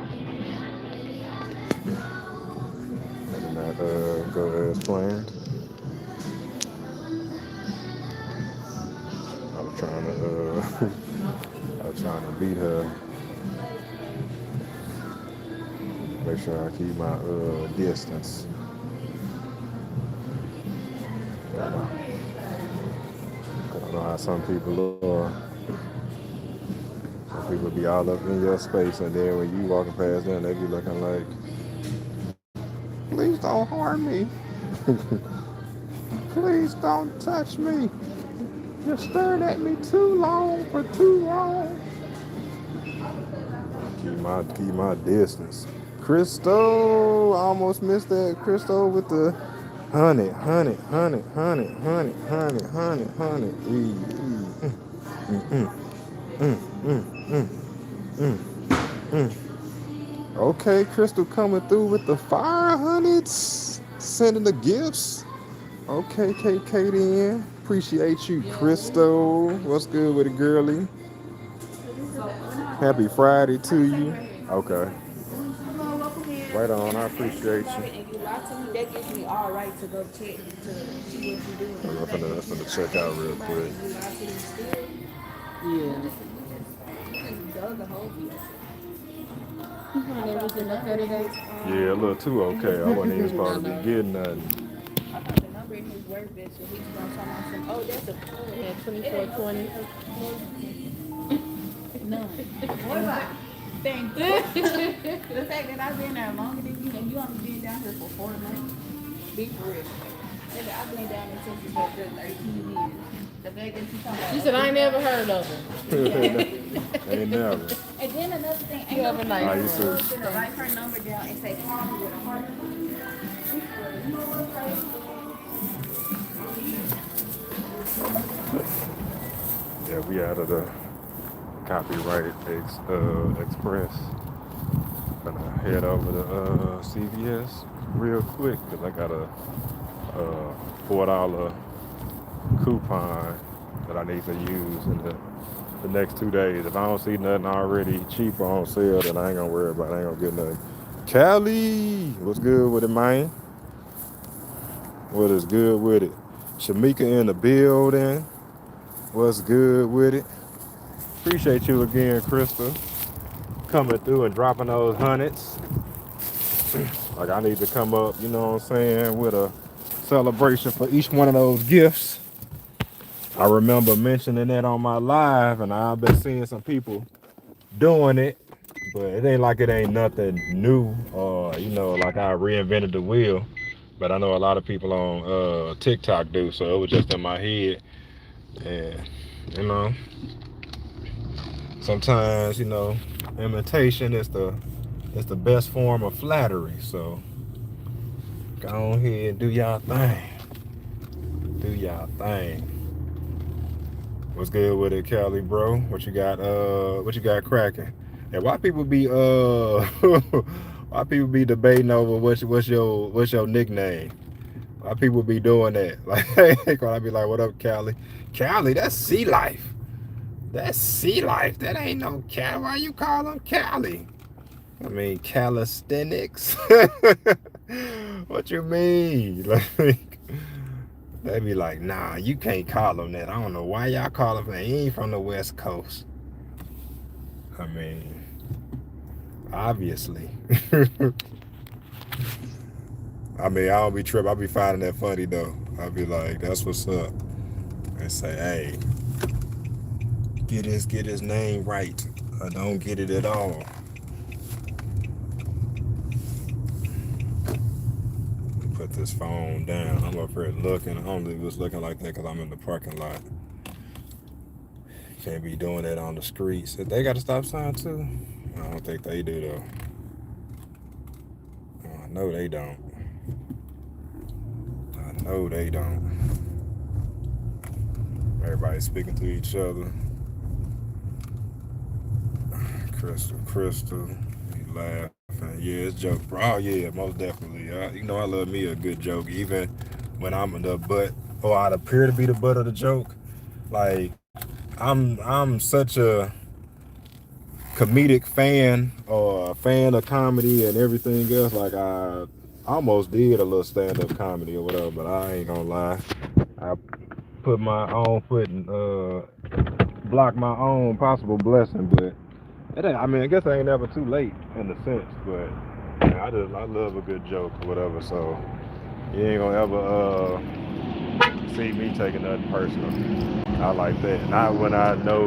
That did not go as planned. I was trying to I was trying to beat her. Make sure I keep my distance. I don't know how some people are. Some people be all up in your space, and then when you walking past them, they be looking like, please don't harm me. Please don't touch me. You're staring at me too long for too long. Keep my distance. Crystal, I almost missed that. Crystal with the honey, honey, honey, honey, honey, honey, honey, honey. Okay, Crystal coming through with the fire, honey. Sending the gifts. Okay, KK then. Appreciate you, Crystal. What's good with it, girlie? Happy Friday to you. Okay. Right on. I appreciate you. And you lie to me, that gives me all right to go check to see what you're doing. I'm gonna check out real quick. You lie to me still. Yeah. You dug a hole for yourself. Everything okay today? Yeah, a little too okay. I wasn't even supposed to be getting nothing. I thought the number in his work bitch, so he's gonna tell me some. Oh, that's a code. Yeah, It ain't no 2420. none. What about? Thank you. The fact that I've been there longer than you, and you only been down here for 4 months. Be for real. Nigga, I've been down in Texas for good 13 years. The fact that you talking about. You said I ain't never heard of him. Ain't never. And then another thing, ain't You have a no nice I used to. gonna write her number down and say call me with a heart. You know what's crazy? Yeah, we out of the copyright express. Gonna head over to CVS real quick because I got a $4 coupon that I need to use in the next 2 days. If I don't see nothing already cheaper on sale, then I ain't gonna worry about it. I ain't gonna get nothing. Cali, what's good with it, man? What is good with it? Shamika in the building. What's good with it? Appreciate you again, Crystal, coming through and dropping those hundreds. Like I need to come up, you know what I'm saying, with a celebration for each one of those gifts. I remember mentioning that on my live, and I've been seeing some people doing it, but it ain't like it ain't nothing new or like I reinvented the wheel. But I know a lot of people on TikTok do, so it was just in my head. And you know, sometimes imitation is the best form of flattery. So go on ahead and do y'all thing. Do y'all thing. What's good with it, Kelly, bro? What you got? What you got cracking? And why people be why people be debating over what's your nickname? Why people be doing that? Like, when I be like, "What up, Cali?" Cali, that's sea life. That's sea life. That ain't no Cali. Why you call them Cali? I mean, calisthenics. What you mean? Like, they be like, nah, you can't call them that. I don't know why y'all call him that. He ain't from the West Coast. I mean, obviously. I mean, I don't be tripping. I be finding that funny though. I be like, that's what's up. And say, hey, get his name right. I don't get it at all. Put this phone down. I'm up here looking. I don't think it was looking like that because I'm in the parking lot. Can't be doing that on the streets. If they got a stop sign too, I don't think they do though. I know they don't. I know they don't. Everybody's speaking to each other. Crystal, he laughing. Yeah, it's joke, bro. Oh yeah, most definitely. I love me a good joke, even when I'm the butt, or I appear to be the butt of the joke. Like, I'm such a comedic fan, or a fan of comedy and everything else. Like, I almost did a little stand-up comedy or whatever, but I ain't gonna lie. I put my own foot and block my own possible blessing, but it ain't, I mean, I guess I ain't never too late in a sense, but man, I love a good joke or whatever, so you ain't gonna ever see me taking nothing personal. I like that. Not when I know,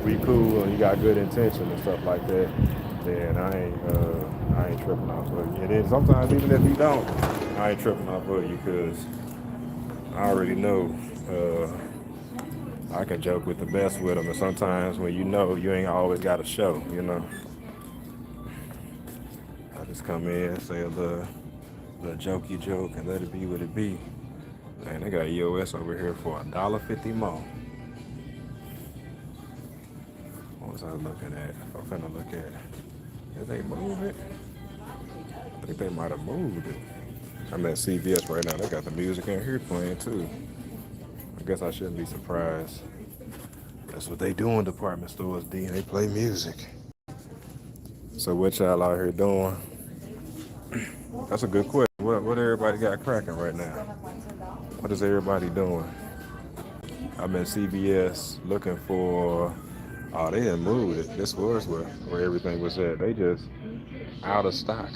we cool and you got good intention and stuff like that, then I ain't tripping off of you. And then sometimes even if you don't, I ain't tripping off of you because I already know I can joke with the best with them, and sometimes when you ain't always got a show, I just come in, say a little jokey joke, and let it be what it be. Man, they got EOS over here for $1.50 more. What was I looking at? I'm finna look at it. Did they move it? I think they might have moved it. I'm at CVS right now. They got the music in here playing too. I guess I shouldn't be surprised. That's what they do in department stores, D. They play music. So what y'all out here doing? That's a good question. What everybody got cracking right now? What is everybody doing? I'm at CVS looking for. Oh, they had moved it. This was where everything was at. They just out of stock.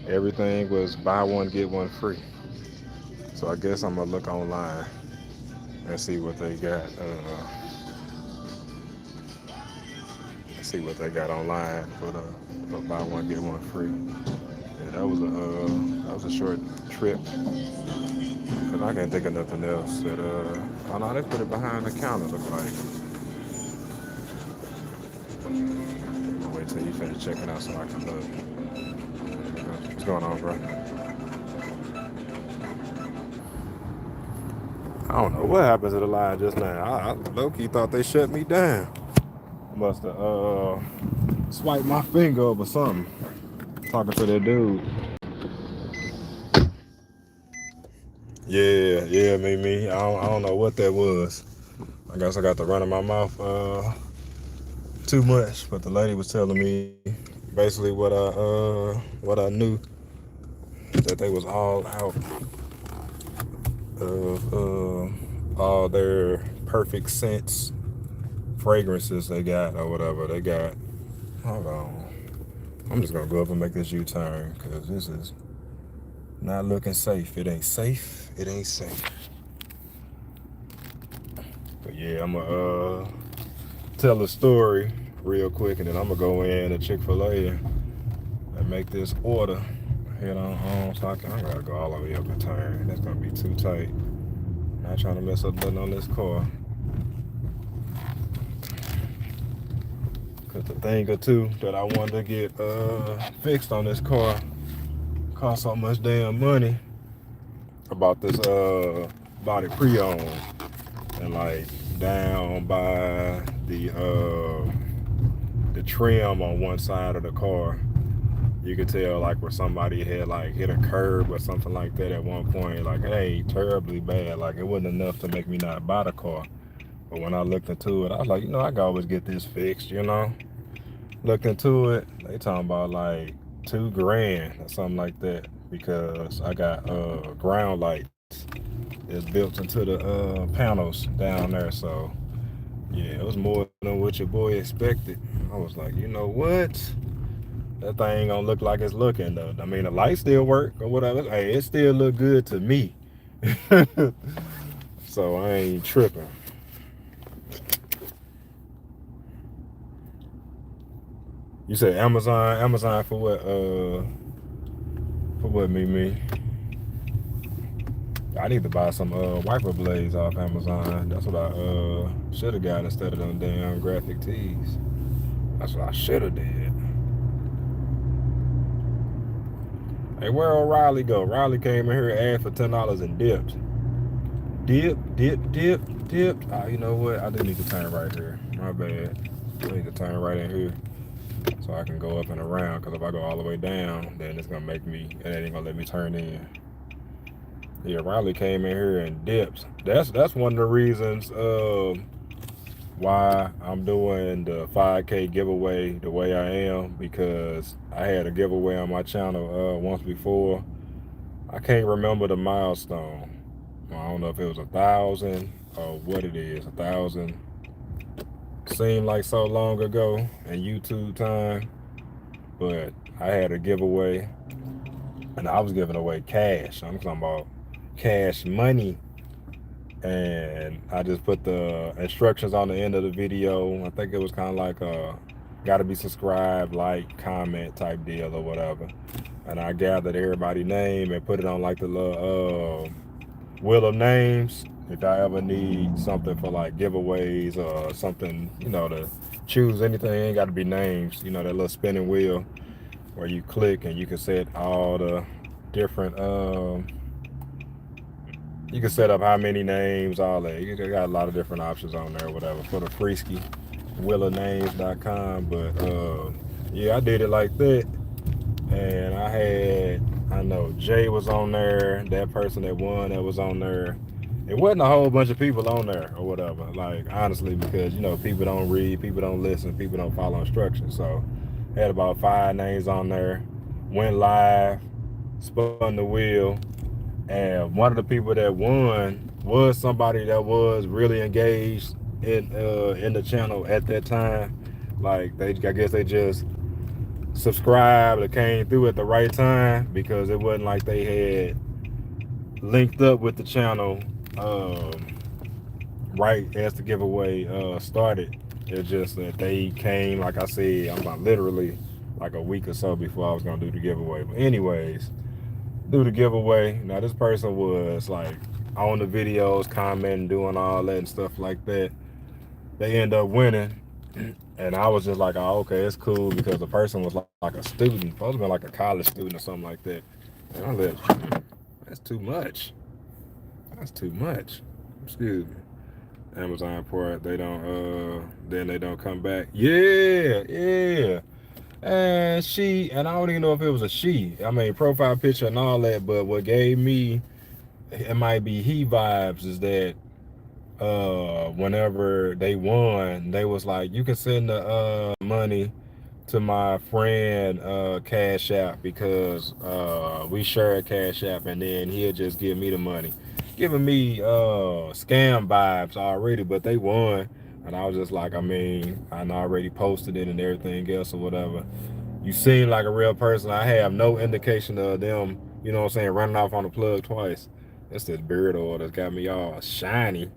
Everything was buy one get one free. So I guess I'm gonna look online and see what they got. See what they got online for buy one get one free. Yeah, that was a short trip. Cause I can't think of nothing else. That oh no, they put it behind the counter. Look like. I'll wait till you finish checking out so I can look. What's going on, bro? I don't know what happened to the line just now. I low-key thought they shut me down. Must have swiped my finger over something. Talking to that dude. Yeah, me. I don't know what that was. I guess I got the run of my mouth too much. But the lady was telling me basically what I knew, that they was all out of all their perfect scents, fragrances they got or whatever they got. Hold on. I'm just gonna go up and make this U-turn because this is not looking safe. It ain't safe. It ain't safe. But yeah, I'm gonna tell a story real quick and then I'm gonna go in to Chick-fil-A and make this order. Head on home so I gotta go all the way up the turn. That's gonna be too tight. Not trying to mess up nothing on this car. Cause the thing or two that I wanted to get fixed on this car cost so much damn money. About this bought it pre-owned and like down by the trim on one side of the car. You could tell like where somebody had like hit a curb or something like that at one point. Like it ain't terribly bad. Like it wasn't enough to make me not buy the car. But when I looked into it, I was like, you know, I can always get this fixed, you know. Looked into it, they talking about like $2,000 or something like that because I got ground lights that's built into the panels down there. So yeah, it was more than what your boy expected. I was like, you know what? That thing ain't gonna look like it's looking though. I mean, the lights still work or whatever. Hey, it still look good to me. So I ain't tripping. You say Amazon for what? For what, me? I need to buy some wiper blades off Amazon. That's what I should have got instead of them damn graphic tees. That's what I should have did. Hey, where O'Reilly go? Riley came in here and asked for $10 and dipped. Dipped. Ah, you know what? I do need to turn right here. My bad. I need to turn right in here so I can go up and around. Because if I go all the way down, then it's gonna make me. It ain't gonna let me turn in. Yeah, Riley came in here and dipped. That's one of the reasons why I'm doing the 5K giveaway the way I am, because I had a giveaway on my channel once before. I can't remember the milestone. I don't know if it was 1,000 or what it is. 1,000 seemed like so long ago in YouTube time, but I had a giveaway and I was giving away cash. I'm talking about cash money. And I just put the instructions on the end of the video. I think it was kind of like a gotta be subscribed, like, comment type deal or whatever. And I gathered everybody's name and put it on like the little wheel of names. If I ever need something for like giveaways or something, you know, to choose anything, it ain't got to be names. You know, that little spinning wheel where you click and you can set all the different you can set up how many names, all that. You got a lot of different options on there, whatever, for the Freesky, willofnames.com. But yeah, I did it like that. And I know Jay was on there, that person that won that was on there. It wasn't a whole bunch of people on there or whatever, like, honestly, because, you know, people don't read, people don't listen, people don't follow instructions. So had about 5 names on there, went live, spun the wheel. And one of the people that won was somebody that was really engaged in the channel at that time. Like, I guess they just subscribed or came through at the right time, because it wasn't like they had linked up with the channel right as the giveaway started. It's just that they came, like I said, I'm about literally like a week or so before I was gonna do the giveaway. But anyways, do the giveaway. Now this person was like on the videos, commenting, doing all that and stuff like that. They end up winning, and I was just like, oh, okay, it's cool, because the person was like a student, supposed to be like a college student or something like that. And I live, that's too much. That's too much. Excuse me. Amazon port, they don't then they don't come back. Yeah. And I don't even know if it was a she. I mean, profile picture and all that, but what gave me, it might be he vibes, is that whenever they won, they was like, you can send the money to my friend Cash App, because we share a Cash App, and then he'll just give me the money. giving me scam vibes already, but they won. And I was just like, I mean, I already posted it and everything else or whatever. You seem like a real person. I have no indication of them, you know what I'm saying, running off on the plug twice. It's this beard oil that's got me all shiny.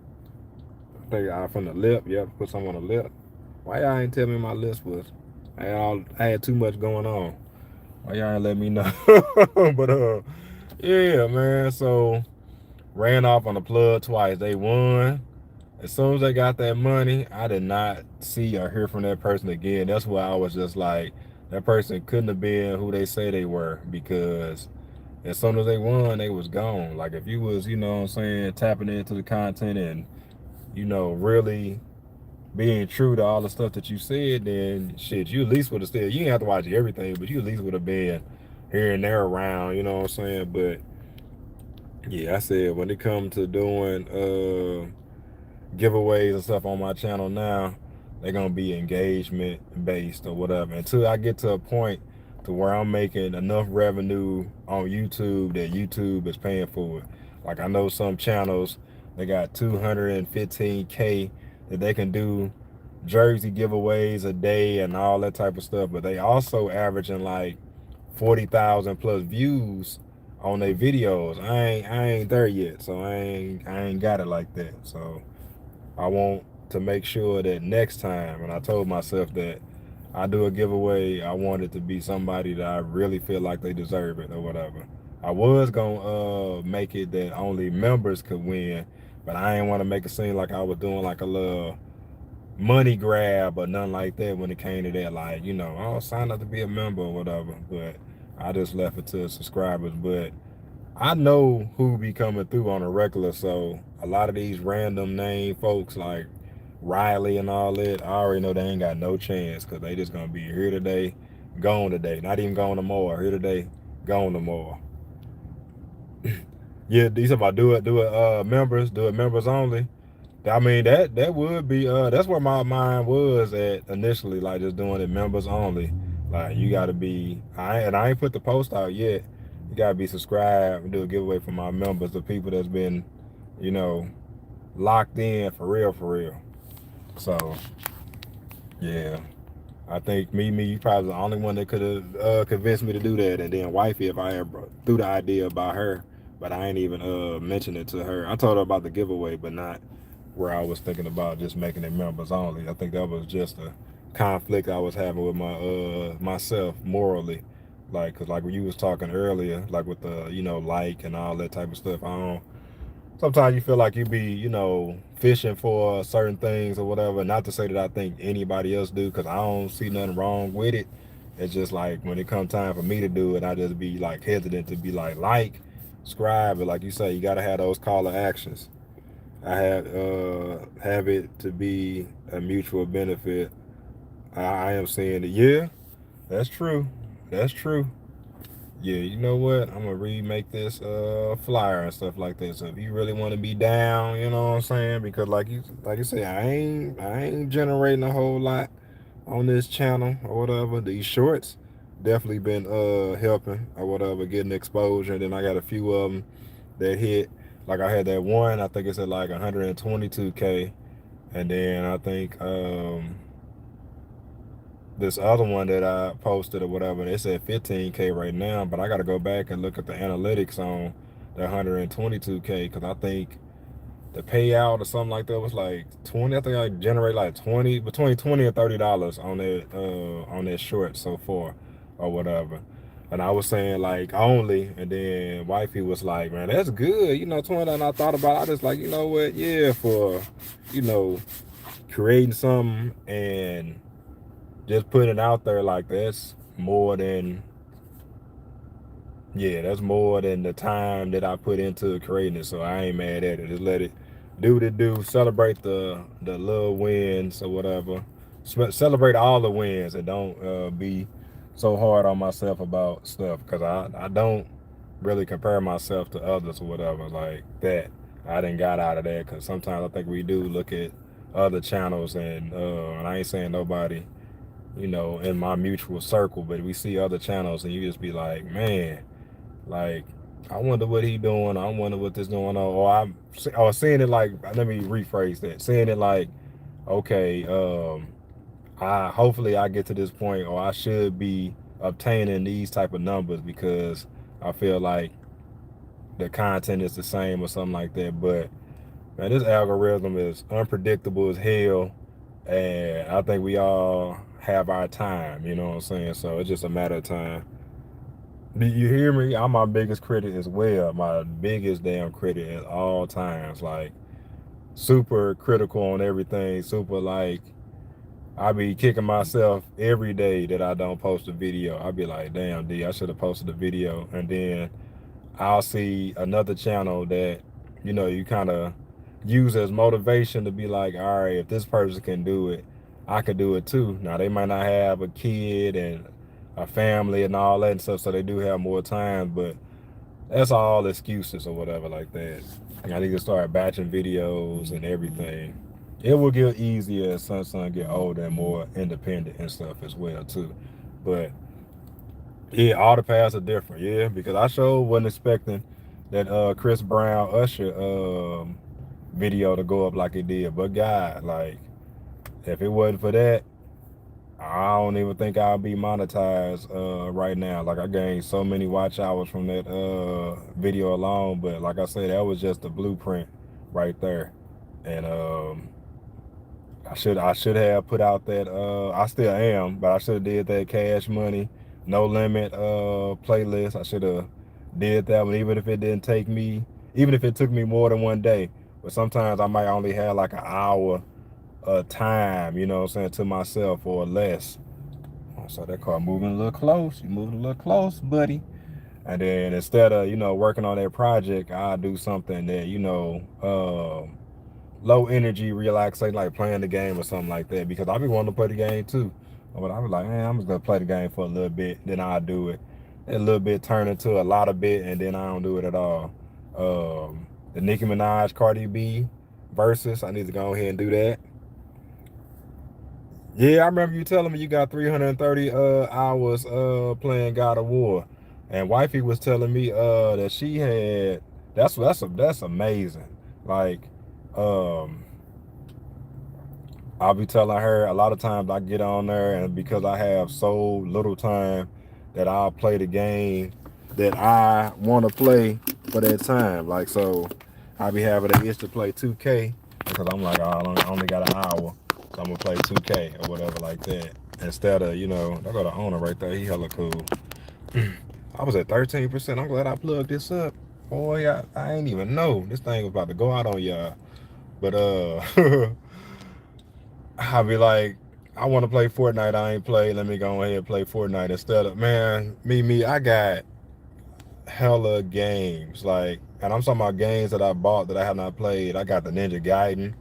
I think from the lip, yep, put some on the lip. Why y'all ain't tell me my lips was? I had too much going on. Why y'all ain't let me know? But yeah, man. So ran off on the plug twice. They won. As soon as they got that money, I did not see or hear from that person again. That's why I was just like, that person couldn't have been who they say they were, because as soon as they won, they was gone. Like if you was, you know what I'm saying, tapping into the content and, you know, really being true to all the stuff that you said, then shit, you at least would have still, you didn't have to watch everything, but you at least would have been here and there around, you know what I'm saying? But yeah, I said when it comes to doing giveaways and stuff on my channel now, they're gonna be engagement based or whatever. Until I get to a point to where I'm making enough revenue on YouTube that YouTube is paying for it. Like I know some channels, they got 215K that they can do jersey giveaways a day and all that type of stuff, but they also averaging like 40,000 plus views on their videos. I ain't there yet, so I ain't got it like that. So I want to make sure that next time, and I told myself that I do a giveaway, I want it to be somebody that I really feel like they deserve it or whatever. I was gonna make it that only members could win, but I didn't want to make it seem like I was doing like a little money grab or nothing like that when it came to that, like, you know, I'll sign up to be a member or whatever. But I just left it to subscribers. But I know who be coming through on a regular, so a lot of these random name folks like Riley and all that, I already know they ain't got no chance, because they just gonna be here today, gone today. Not even gone tomorrow. Here today, gone tomorrow. Yeah, these about do it members only. I mean, that would be that's where my mind was at initially, like just doing it members only. Like you gotta be, I ain't put the post out yet. You gotta be subscribed and do a giveaway for my members, the people that's been, you know, locked in for real. So yeah, I think you probably the only one that could have convinced me to do that. And then wifey, if I ever threw the idea about her, but I ain't even mentioned it to her. I told her about the giveaway, but not where I was thinking about just making it members only. I think that was just a conflict I was having with my myself morally. Like, cause like when you was talking earlier, like with the, you know, like and all that type of stuff, I don't, sometimes you feel like you be, you know, fishing for certain things or whatever. Not to say that I think anybody else do, because I don't see nothing wrong with it. It's just like when it comes time for me to do it, I just be like hesitant to be like, subscribe. But like you say, you gotta have those call to actions. I have it to be a mutual benefit. I am saying that, yeah, that's true. That's true. Yeah, you know what? I'm gonna remake this flyer and stuff like that. So if you really want to be down, you know what I'm saying? Because like you say, I ain't generating a whole lot on this channel or whatever. These shorts definitely been helping or whatever, getting exposure. And then I got a few of them that hit. Like I had that one, I think it's at like 122K. And then I think this other one that I posted or whatever, it's at 15K right now, but I got to go back and look at the analytics on the 122K, because I think the payout or something like that was like 20. I think I generate like between $20 and $30 on that short so far or whatever. And I was saying like only, and then wifey was like, man, that's good, you know, 20. And I thought about it, I just like, you know what, yeah, for, you know, creating something and just putting it out there, like that's more than, yeah, that's more than the time that I put into creating it. So I ain't mad at it. Just let it do what it do. Celebrate the little wins or whatever. Celebrate all the wins, and don't be so hard on myself about stuff, because I don't really compare myself to others or whatever like that. I didn't got out of that, because sometimes I think we do look at other channels and I ain't saying nobody, you know, in my mutual circle, but we see other channels and you just be like, man, like I wonder what he doing. I wonder what this going on. Or seeing it like, let me rephrase that. Seeing it like, okay, I hopefully I get to this point, or I should be obtaining these type of numbers because I feel like the content is the same or something like that. But man, this algorithm is unpredictable as hell, and I think we all have our time. You know what I'm saying? So it's just a matter of time. Do you hear me? I'm my biggest critic as well. My biggest damn critic at all times. Like super critical on everything. Super like I be kicking myself every day that I don't post a video. I be like, damn, D, I should have posted a video. And then I'll see another channel that, you kind of use as motivation to be like, all right, if this person can do it, I can do it too. Now, they might not have a kid and a family and all that and stuff, so they do have more time, but that's all excuses or whatever like that. I need to start batching videos and everything. It will get easier as son get older and more independent and stuff as well too. But yeah, all the paths are different. Yeah, because I sure wasn't expecting that Chris Brown Usher video to go up like it did. But God, like if it wasn't for that, I don't even think I'll be monetized right now. Like I gained so many watch hours from that video alone. But like I said, that was just the blueprint right there. And I should have put out that I still am, but I should have did that Cash Money No Limit playlist. I should have did that one, even if it didn't take me, even if it took me more than one day. But sometimes I might only have like an hour time, you know what I'm saying, to myself or less. So that car moving a little close. You moving a little close, buddy. And then instead of, working on that project, I'll do something that, low energy relaxation, like playing the game or something like that, because I be wanting to play the game too. But I was like, man, I'm just gonna play the game for a little bit, then I'll do it. A little bit turn into a lot of bit, and then I don't do it at all. The Nicki Minaj Cardi B versus, I need to go ahead and do that. Yeah, I remember you telling me you got 330 hours playing God of War, and wifey was telling me that she had. That's amazing. Like, I'll be telling her a lot of times I get on there, and because I have so little time, that I'll play the game that I want to play for that time. Like, so I'll be having an itch to play 2K because I'm like, oh, I only got an hour, so I'm gonna play 2K or whatever like that. Instead of, I got the owner right there. He hella cool. I was at 13%. I'm glad I plugged this up. Boy, I ain't even know this thing was about to go out on y'all. But I'll be like, I want to play Fortnite. I ain't played. Let me go ahead and play Fortnite instead of, man, I got hella games. Like, and I'm talking about games that I bought that I have not played. I got the Ninja Gaiden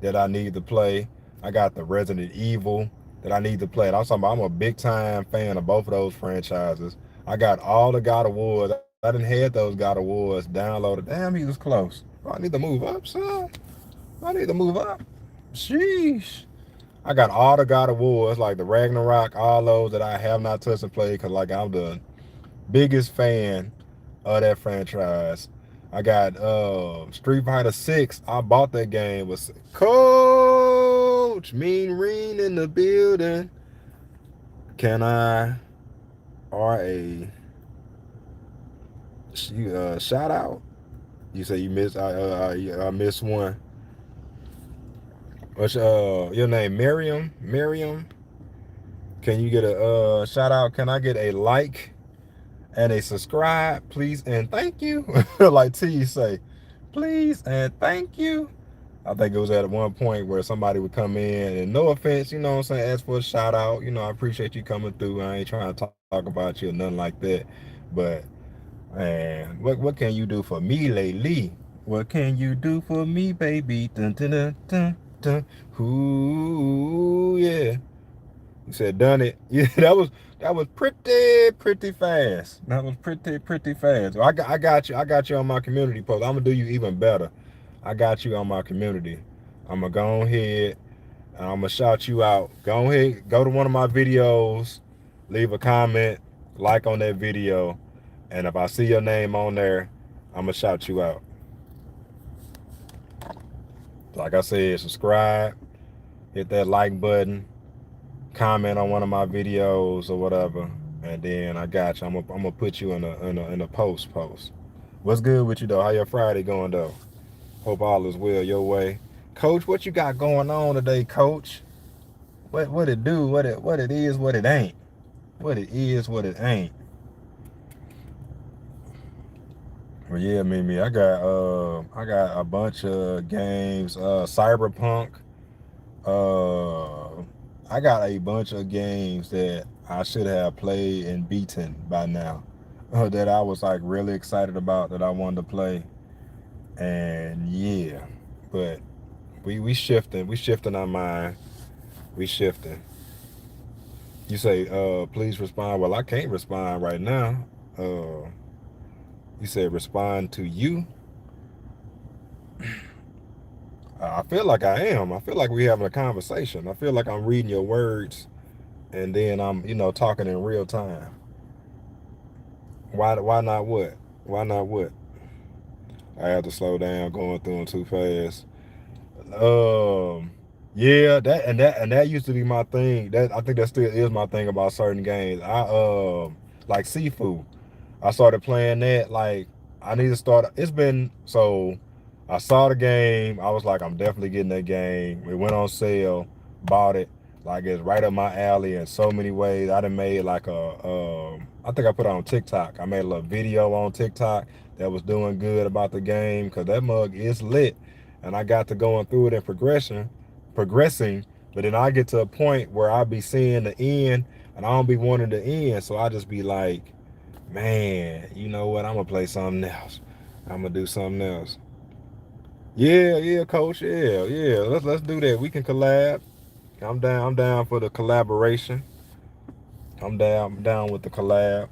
that I need to play. I got the Resident Evil that I need to play. And I'm a big time fan of both of those franchises. I got all the God of Wars. I didn't have those God of Wars downloaded. Damn, he was close. I need to move up, son. I need to move up. Sheesh. I got all the God of Wars, like the Ragnarok, all those that I have not touched and played, because like I'm the biggest fan of that franchise. I got Street Fighter 6. I bought that game. Was Coach Mean Reen in the building. Can I shout out? You say you missed. I missed one. What's your name? Miriam? Can you get a shout out? Can I get a like and a subscribe, please and thank you? Like T say, please and thank you. I think it was at one point where somebody would come in, and no offense, you know what I'm saying, ask for a shout out. I appreciate you coming through. I ain't trying to talk about you or nothing like that. But man, what can you do for me lately? What can you do for me, baby? Dun, dun, dun, dun. Ooh, yeah. You said done it. Yeah, that was pretty fast. That was pretty fast. Well, I got you on my community post. I'm gonna do you even better. I got you on my community. I'm gonna go ahead and I'm gonna shout you out. Go ahead, go to one of my videos, leave a comment, like on that video, And if I see your name on there, I'm gonna shout you out. Like I said, subscribe, hit that like button, comment on one of my videos or whatever, and then I got you. I'm gonna put you in a post. What's good with you though? How your Friday going though? Hope all is well your way. Coach, what you got going on today, Coach? What it do? What it is? What it ain't? What it is? What it ain't? Well, yeah, Mimi, I got a bunch of games. Cyberpunk. I got a bunch of games that I should have played and beaten by now. That I was like really excited about that I wanted to play. And yeah, but we shifting our mind. We shifting. You say, please respond. Well, I can't respond right now. You said respond to you. I feel like I am. I feel like we're having a conversation. I feel like I'm reading your words and then I'm, talking in real time. Why not what? Why not what? I have to slow down going through them too fast. Yeah, that used to be my thing. That I think that still is my thing about certain games. I like Sifu. I started playing that. Like I need to start. It's been so. I saw the game. I was like, I'm definitely getting that game. It went on sale. Bought it. Like it's right up my alley in so many ways. I done made like I think I put it on TikTok. I made a little video on TikTok that was doing good about the game because that mug is lit, and I got to going through it in progressing. But then I get to a point where I be seeing the end, and I don't be wanting the end. So I just be like, man, you know what? I'm gonna play something else. I'm gonna do something else. Yeah, coach. Yeah. Let's do that. We can collab. I'm down for the collaboration. I'm down with the collab.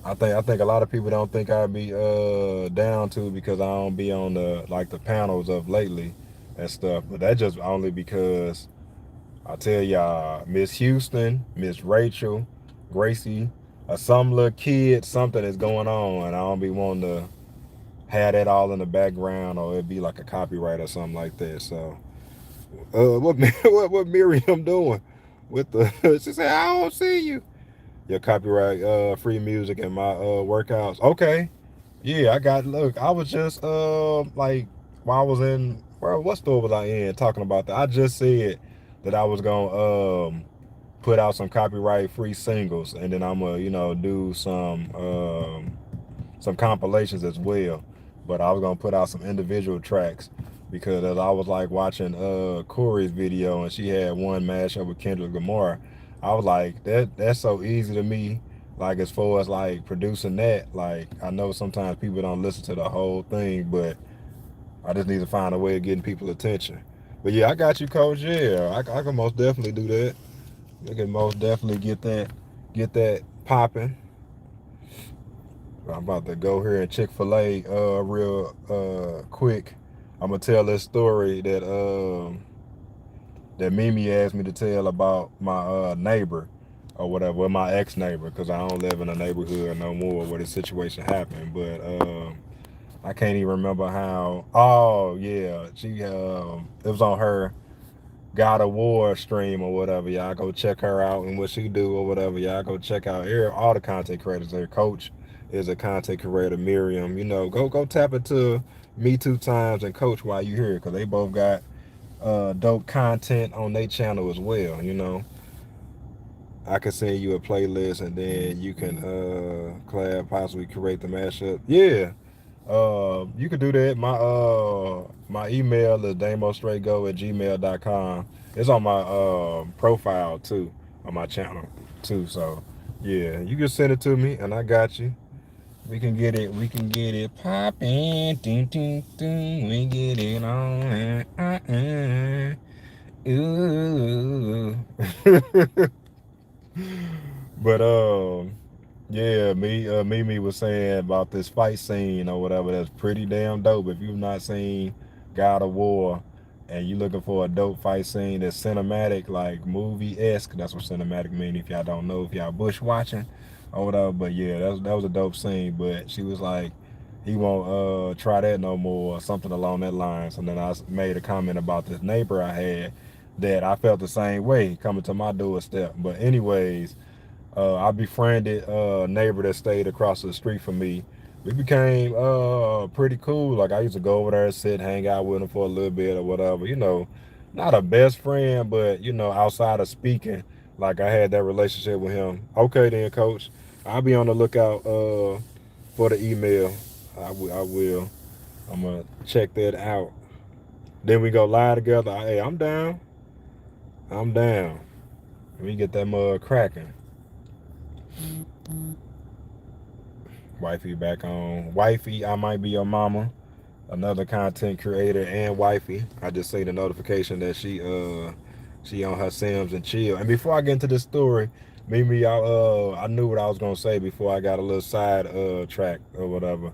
I think a lot of people don't think I'd be down to because I don't be on the panels of lately and stuff. But that's just only because I tell y'all, Miss Houston, Miss Rachel, Gracie, some little kid, something is going on, and I don't be wanting to have that all in the background, or it'd be like a copyright or something like that. So, what Miriam doing with the? She said, "I don't see you." Your copyright free music and my workouts. Okay, yeah, I got. Look, I was just like while I was in what store was I in talking about that. I just said that I was gonna put out some copyright free singles, and then I'm gonna do some compilations as well. But I was gonna put out some individual tracks because as I was like watching Corey's video and she had one mashup with Kendrick Lamar, I was like, that's so easy to me. Like as far as like producing that, like I know sometimes people don't listen to the whole thing, but I just need to find a way of getting people's attention. But yeah, I got you, coach. Yeah, I can most definitely do that. I can most definitely get that popping. I'm about to go here and Chick-fil-A real quick. I'm gonna tell this story that Mimi asked me to tell about my neighbor or whatever, well, my ex-neighbor, because I don't live in a neighborhood no more where this situation happened. But I can't even remember how. Oh yeah, it was on her God of War stream or whatever. Y'all go check her out and what she do or whatever. Y'all go check out here. All the content creators there. Coach is a content creator. Miriam, go tap into Me Two Times and Coach while you here because they both got dope content on their channel as well. I can send you a playlist and then you can collab, possibly create the mashup. Yeah. You could do that. My email is damostraightgo@gmail.com. It's on my profile too, on my channel too. So yeah, you can send it to me and I got you. We can get it popping. Ding, ding, ding. We get it on. Ooh. But yeah, Mimi was saying about this fight scene or whatever. That's pretty damn dope. If you've not seen God of War and you looking for a dope fight scene that's cinematic, like movie-esque, that's what cinematic mean. If y'all don't know, if y'all bush watching, or whatever. But yeah, that was a dope scene. But she was like, he won't try that no more, or something along that lines. And then I made a comment about this neighbor I had that I felt the same way coming to my doorstep. But anyways, I befriended a neighbor that stayed across the street from me. We became pretty cool. Like I used to go over there, sit, hang out with him for a little bit or whatever. You know, not a best friend, but you know, outside of speaking, like I had that relationship with him. Okay, then, coach, I'll be on the lookout for the email. I will. I'm gonna check that out. Then we go live together. Hey, I'm down. I'm down. We get that mug cracking. Wifey back on. Wifey, I might be your mama. Another content creator and wifey. I just see the notification that she on her Sims and chill. And before I get into this story, Mimi, I knew what I was gonna say before I got a little side track or whatever.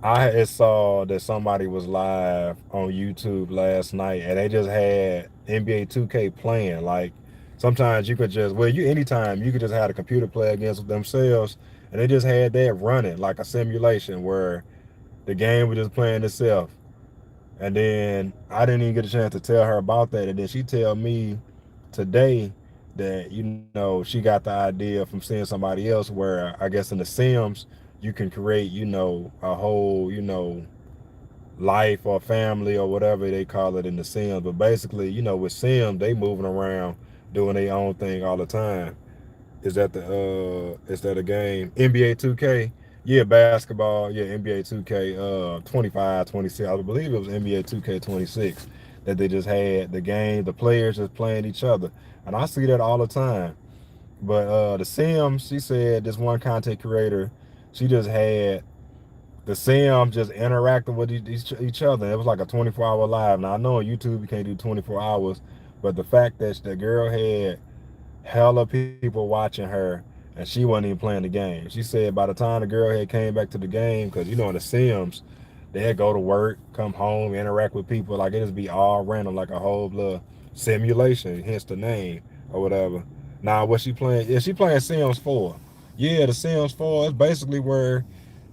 I had saw that somebody was live on YouTube last night and they just had NBA 2K playing. Like sometimes you could just, well, you anytime you could just have a computer play against themselves, and they just had that running like a simulation where the game was just playing itself. And then I didn't even get a chance to tell her about that. And then she tell me today that, you know, she got the idea from seeing somebody else where I guess in the Sims you can create, you know, a whole, you know, life or family or whatever they call it in the Sims. But basically, you know, with Sims, they moving around doing their own thing all the time. Is that a game? NBA 2K? Yeah, basketball. Yeah, NBA 2K 25, 26. I believe it was NBA 2K 26 that they just had the game, the players just playing each other. And I see that all the time. But the Sims, she said this one content creator, she just had the Sims just interacting with each other. It was like a 24-hour live. Now I know on YouTube you can't do 24 hours, but the fact that the girl had hella people watching her and she wasn't even playing the game. She said by the time the girl had came back to the game, because you know in the Sims, they'd go to work, come home, interact with people, like it just be all random, like a whole little simulation, hence the name or whatever. Now what she playing? Yeah, she playing Sims 4. Yeah, the Sims 4 is basically where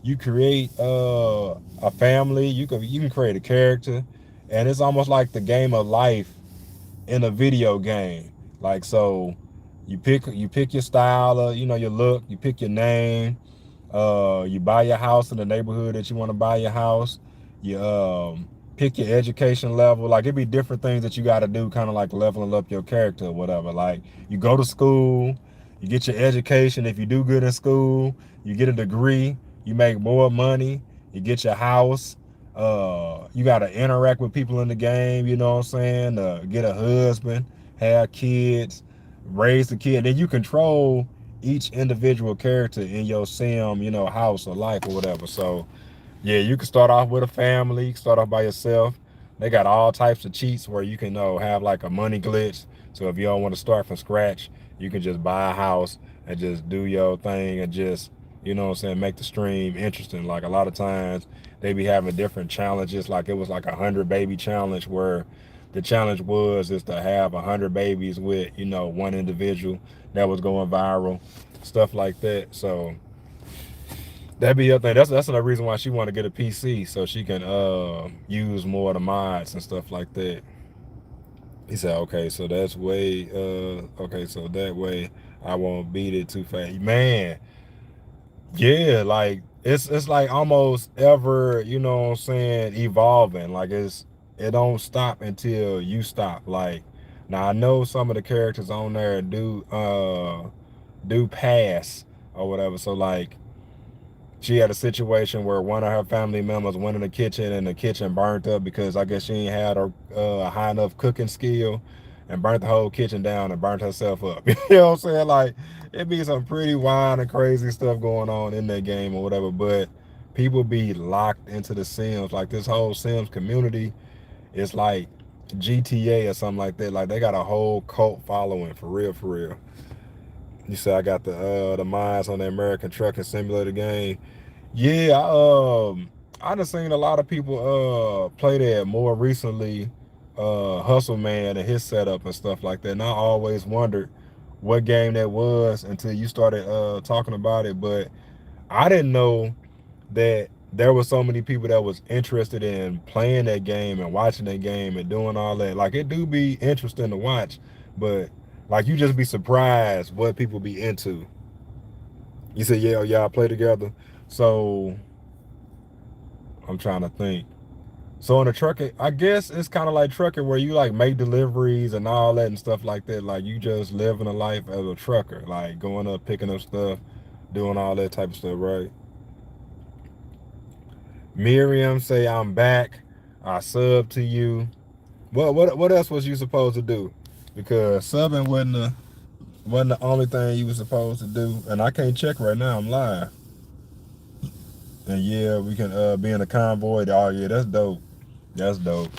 you create a family. You can create a character, and it's almost like the game of life in a video game. Like so, you pick your style, you know, your look. You pick your name. You buy your house in the neighborhood that you want to buy your house. You pick your education level. Like it'd be different things that you got to do, kind of like leveling up your character or whatever. Like you go to school, you get your education. If you do good in school, you get a degree. You make more money. You get your house. You got to interact with people in the game. You know what I'm saying? Get a husband, have kids, raise the kid. Then you control each individual character in your sim, you know, house or life or whatever. So yeah, you can start off with a family, you can start off by yourself. They got all types of cheats where you can have like a money glitch. So if you don't want to start from scratch, you can just buy a house and just do your thing and just, you know what I'm saying, make the stream interesting. Like a lot of times they be having different challenges. Like it was like 100 baby challenge where the challenge was is to have 100 babies with, you know, one individual that was going viral, stuff like that. So that'd be your thing. That's another reason why she want to get a PC so she can use more of the mods and stuff like that. He said, okay, so that's way okay, so that way I won't beat it too fast. Man, yeah, like it's like almost ever, you know what I'm saying, evolving. Like it don't stop until you stop. Like now I know some of the characters on there do pass or whatever. So like she had a situation where one of her family members went in the kitchen and the kitchen burnt up because I guess she ain't had a high enough cooking skill and burnt the whole kitchen down and burnt herself up. You know what I'm saying? Like it be some pretty wild and crazy stuff going on in that game or whatever, but people be locked into the Sims. Like this whole Sims community is like GTA or something like that. Like they got a whole cult following for real, for real. You say I got the minds on the American Trucking Simulator game. Yeah, I done seen a lot of people play that more recently, Hustle Man and his setup and stuff like that. And I always wondered what game that was until you started talking about it. But I didn't know that there were so many people that was interested in playing that game and watching that game and doing all that. Like, it do be interesting to watch, but like, you just be surprised what people be into. You said, yeah, y'all play together. So I'm trying to think. So in the trucking, I guess it's kind of like trucking where you like make deliveries and all that and stuff like that. Like, you just living a life as a trucker, like going up, picking up stuff, doing all that type of stuff, right? Miriam say, I'm back. I sub to you. What else was you supposed to do? Because subbing wasn't the only thing you was supposed to do. And I can't check right now. I'm live. And yeah, we can be in a convoy. Oh yeah, that's dope. That's dope.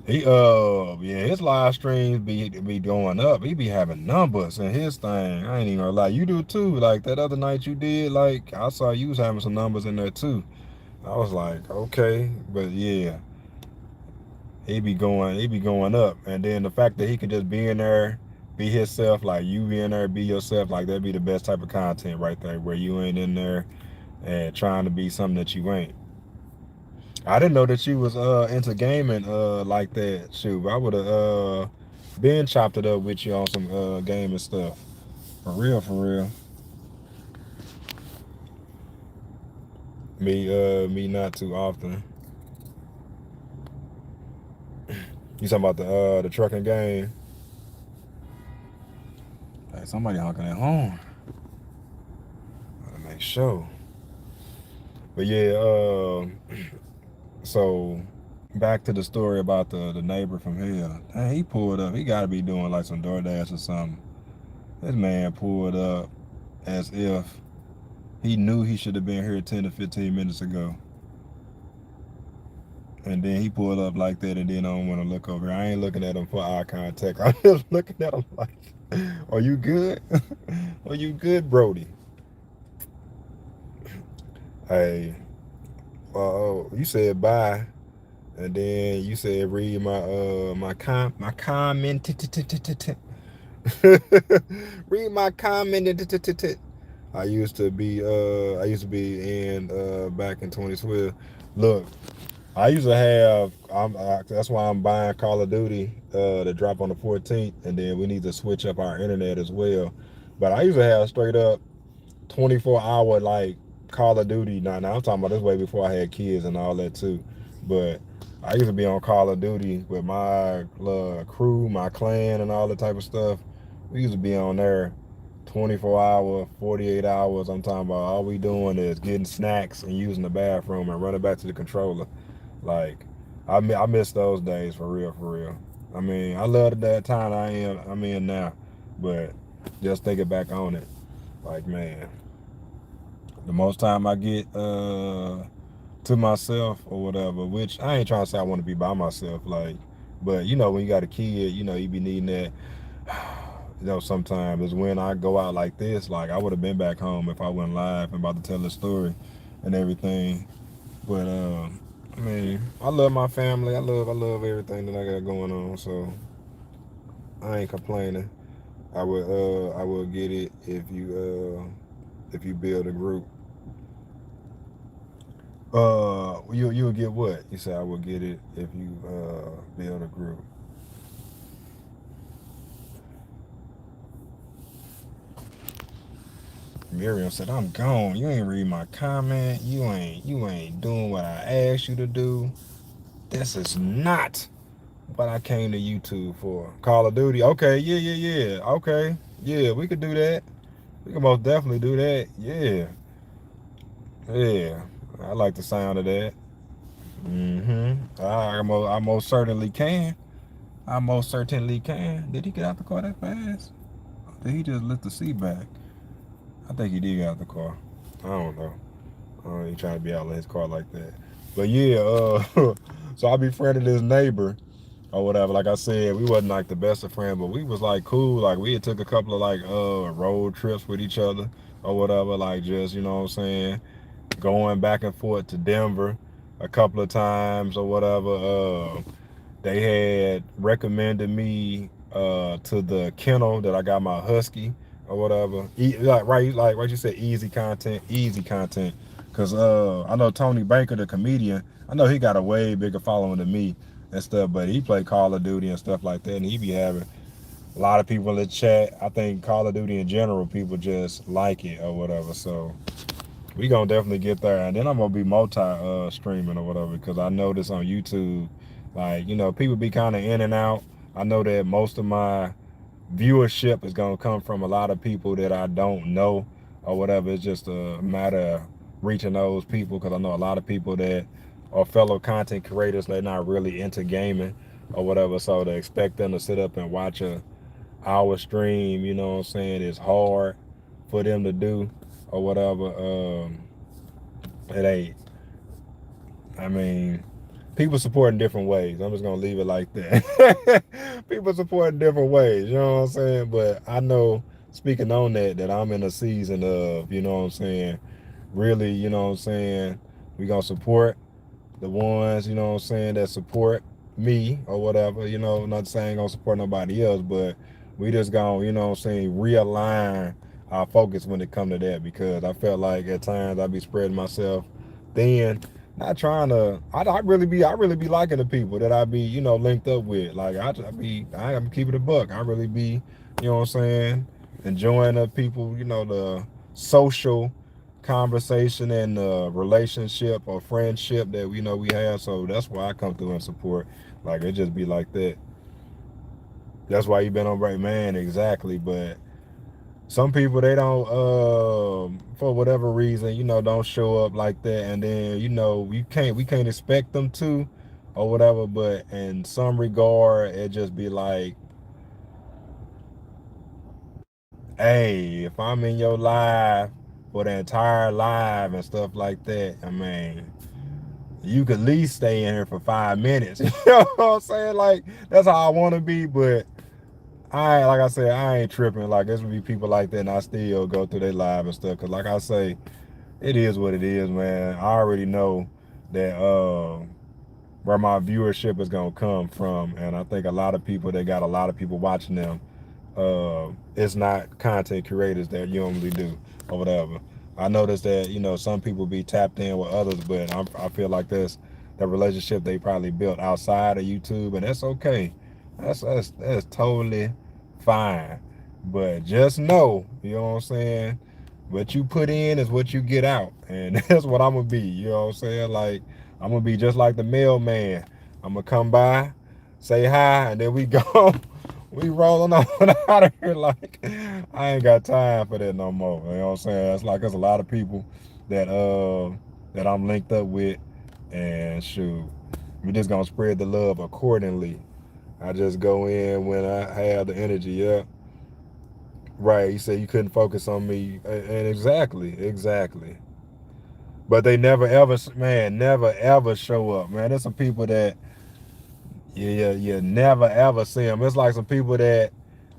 He yeah, his live streams be going up. He be having numbers in his thing. I ain't even gonna lie. You do too. Like that other night you did, like I saw you was having some numbers in there too. I was like, okay, but yeah, he be going up. And then the fact that he can just be in there, be himself, like you be in there, be yourself, like that'd be the best type of content right there, where you ain't in there and trying to be something that you ain't. I didn't know that you was into gaming like that. Shoot, I would have been chopped it up with you on some gaming stuff. For real, for real. Me not too often. You talking about the trucking game? Hey, somebody honking at home. Gotta make sure. But yeah, so back to the story about the neighbor from hell. Hey, he pulled up. He gotta be doing like some DoorDash or something. This man pulled up as if he knew he should have been here 10 to 15 minutes ago. And then he pulled up like that, and then I don't want to look over. I ain't looking at him for eye contact. I'm just looking at him like, are you good? Are you good, Brody? Hey, you said bye, and then you said read my comment. Read my comment. I used to be in back in 2012. Look, I used to have. That's why I'm buying Call of Duty to drop on the 14th, and then we need to switch up our internet as well. But I used to have straight up 24-hour like Call of Duty. Now I'm talking about this way before I had kids and all that too. But I used to be on Call of Duty with my crew, my clan, and all that type of stuff. We used to be on there 24-hour, 48 hours. I'm talking about all we doing is getting snacks and using the bathroom and running back to the controller. Like, I miss those days for real, for real. I mean, I love that time I'm in now, but just thinking back on it, like, man, the most time I get to myself or whatever, which I ain't trying to say I want to be by myself, like, but you know, when you got a kid, you know, you be needing that. You know, sometimes is when I go out like this. Like, I would have been back home if I went live and about to tell the story and everything. But I mean, I love my family. I love everything that I got going on. So I ain't complaining. I will get it if you build a group. You'll get what? You said I will get it if you build a group. Miriam said, I'm gone. You ain't read my comment. You ain't doing what I asked you to do. This is not what I came to YouTube for. Call of Duty. Okay, yeah. Okay. Yeah, we could do that. We can most definitely do that. Yeah. Yeah. I like the sound of that. I most certainly can. I most certainly can. Did he get out the car that fast? Or did he just lift the seat back? I think he did get out the car. I don't know. I ain't trying to be out of his car like that. But yeah, so I befriended his neighbor or whatever. Like I said, we wasn't like the best of friends, but we was like cool. Like, we had took a couple of like road trips with each other or whatever. Like, just, you know what I'm saying, going back and forth to Denver a couple of times or whatever. They had recommended me to the kennel that I got my husky or whatever. Like what you said, easy content. Cause I know Tony Baker, the comedian, I know he got a way bigger following than me and stuff, but he play Call of Duty and stuff like that, and he be having a lot of people in the chat. I think Call of Duty in general, people just like it or whatever. So we gonna definitely get there, and then I'm gonna be multi streaming or whatever, because I notice on YouTube, like, people be kind of in and out. I know that most of my viewership is gonna come from a lot of people that I don't know or whatever. It's just a matter of reaching those people, because I know a lot of people that are fellow content creators, they're not really into gaming or whatever. So to expect them to sit up and watch a hour stream, you know what I'm saying, is hard for them to do or whatever. It ain't. I mean, people support in different ways. I'm just gonna leave it like that. People support in different ways, you know what I'm saying? But I know, speaking on that I'm in a season of, you know what I'm saying, really, you know what I'm saying, we gonna support the ones, you know what I'm saying, that support me or whatever, not saying gonna support nobody else, but we just gonna, you know what I'm saying, realign our focus when it come to that, because I felt like at times I be spreading myself thin, not trying to, I really be liking the people that I be, linked up with. Like I'm keeping it a buck. I really be, you know what I'm saying, enjoying the people, the social conversation and relationship or friendship that we have. So that's why I come through and support. Like, it just be like that. That's why you been on Right Man, exactly. But some people, they don't, for whatever reason, don't show up like that, and then we can't expect them to or whatever. But in some regard, it just be like, hey, if I'm in your live for the entire live and stuff like that, I mean, you could at least stay in here for 5 minutes. You know what I'm saying? Like, that's how I want to be. But like I said, I ain't tripping. Like, there's gonna be people like that, and I still go through their live and stuff. Cause like I say, it is what it is, man. I already know that where my viewership is gonna come from, and I think a lot of people that got a lot of people watching them, it's not content creators that you normally do or whatever. I noticed that some people be tapped in with others, but I feel like that's the relationship they probably built outside of YouTube, and that's okay. That's totally fine. But just know, you know what I'm saying, what you put in is what you get out, and that's what I'm gonna be. You know what I'm saying? Like, I'm gonna be just like the mailman. I'm gonna come by, say hi, and then we go. We rolling on out of here. Like, I ain't got time for that no more. You know what I'm saying? It's like there's a lot of people that I'm linked up with, and shoot, we just gonna spread the love accordingly. I just go in when I have the energy. Yeah, right. You said you couldn't focus on me, and exactly. But they never ever, man, never ever show up, man. There's some people that you never ever see them. It's like some people that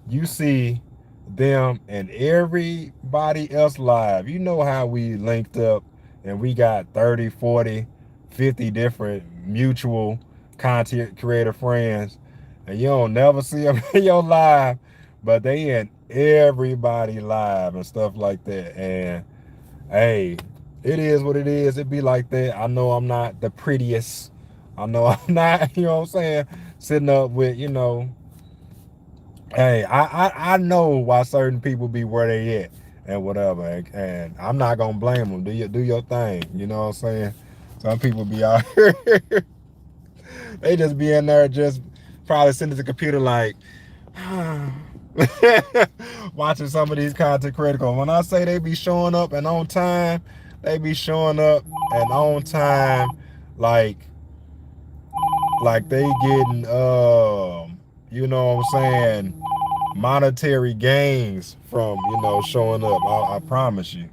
you see them and everybody else live. You know how we linked up and we got 30, 40, 50 different mutual content creator friends, and you don't never see them in your live, but they in everybody live and stuff like that. And hey, it is what it is. It be like that. I know I'm not the prettiest. I know I'm not, you know what I'm saying, sitting up with, hey, I know why certain people be where they at and whatever. And I'm not gonna blame them. Do your thing. You know what I'm saying? Some people be out here. They just be in there just probably sitting at the computer like watching some of these content critical. When I say they be showing up and on time, they be showing up and on time, like they getting you know what I'm saying, monetary gains from showing up. I promise you.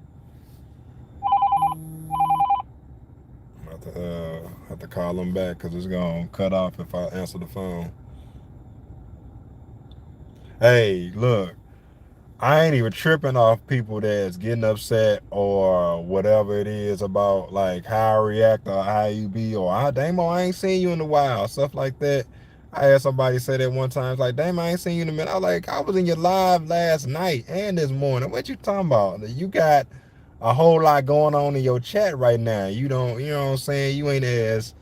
Have to call them back because it's gonna cut off if I answer the phone. Hey, look, I ain't even tripping off people that's getting upset or whatever it is about, like, how I react or how you be, or Damo, I ain't seen you in a while, stuff like that. I had somebody say that one time. It's like, damn, I ain't seen you in a minute. I was like, I was in your live last night and this morning. What you talking about? You got a whole lot going on in your chat right now. You don't, you know what I'm saying? You ain't as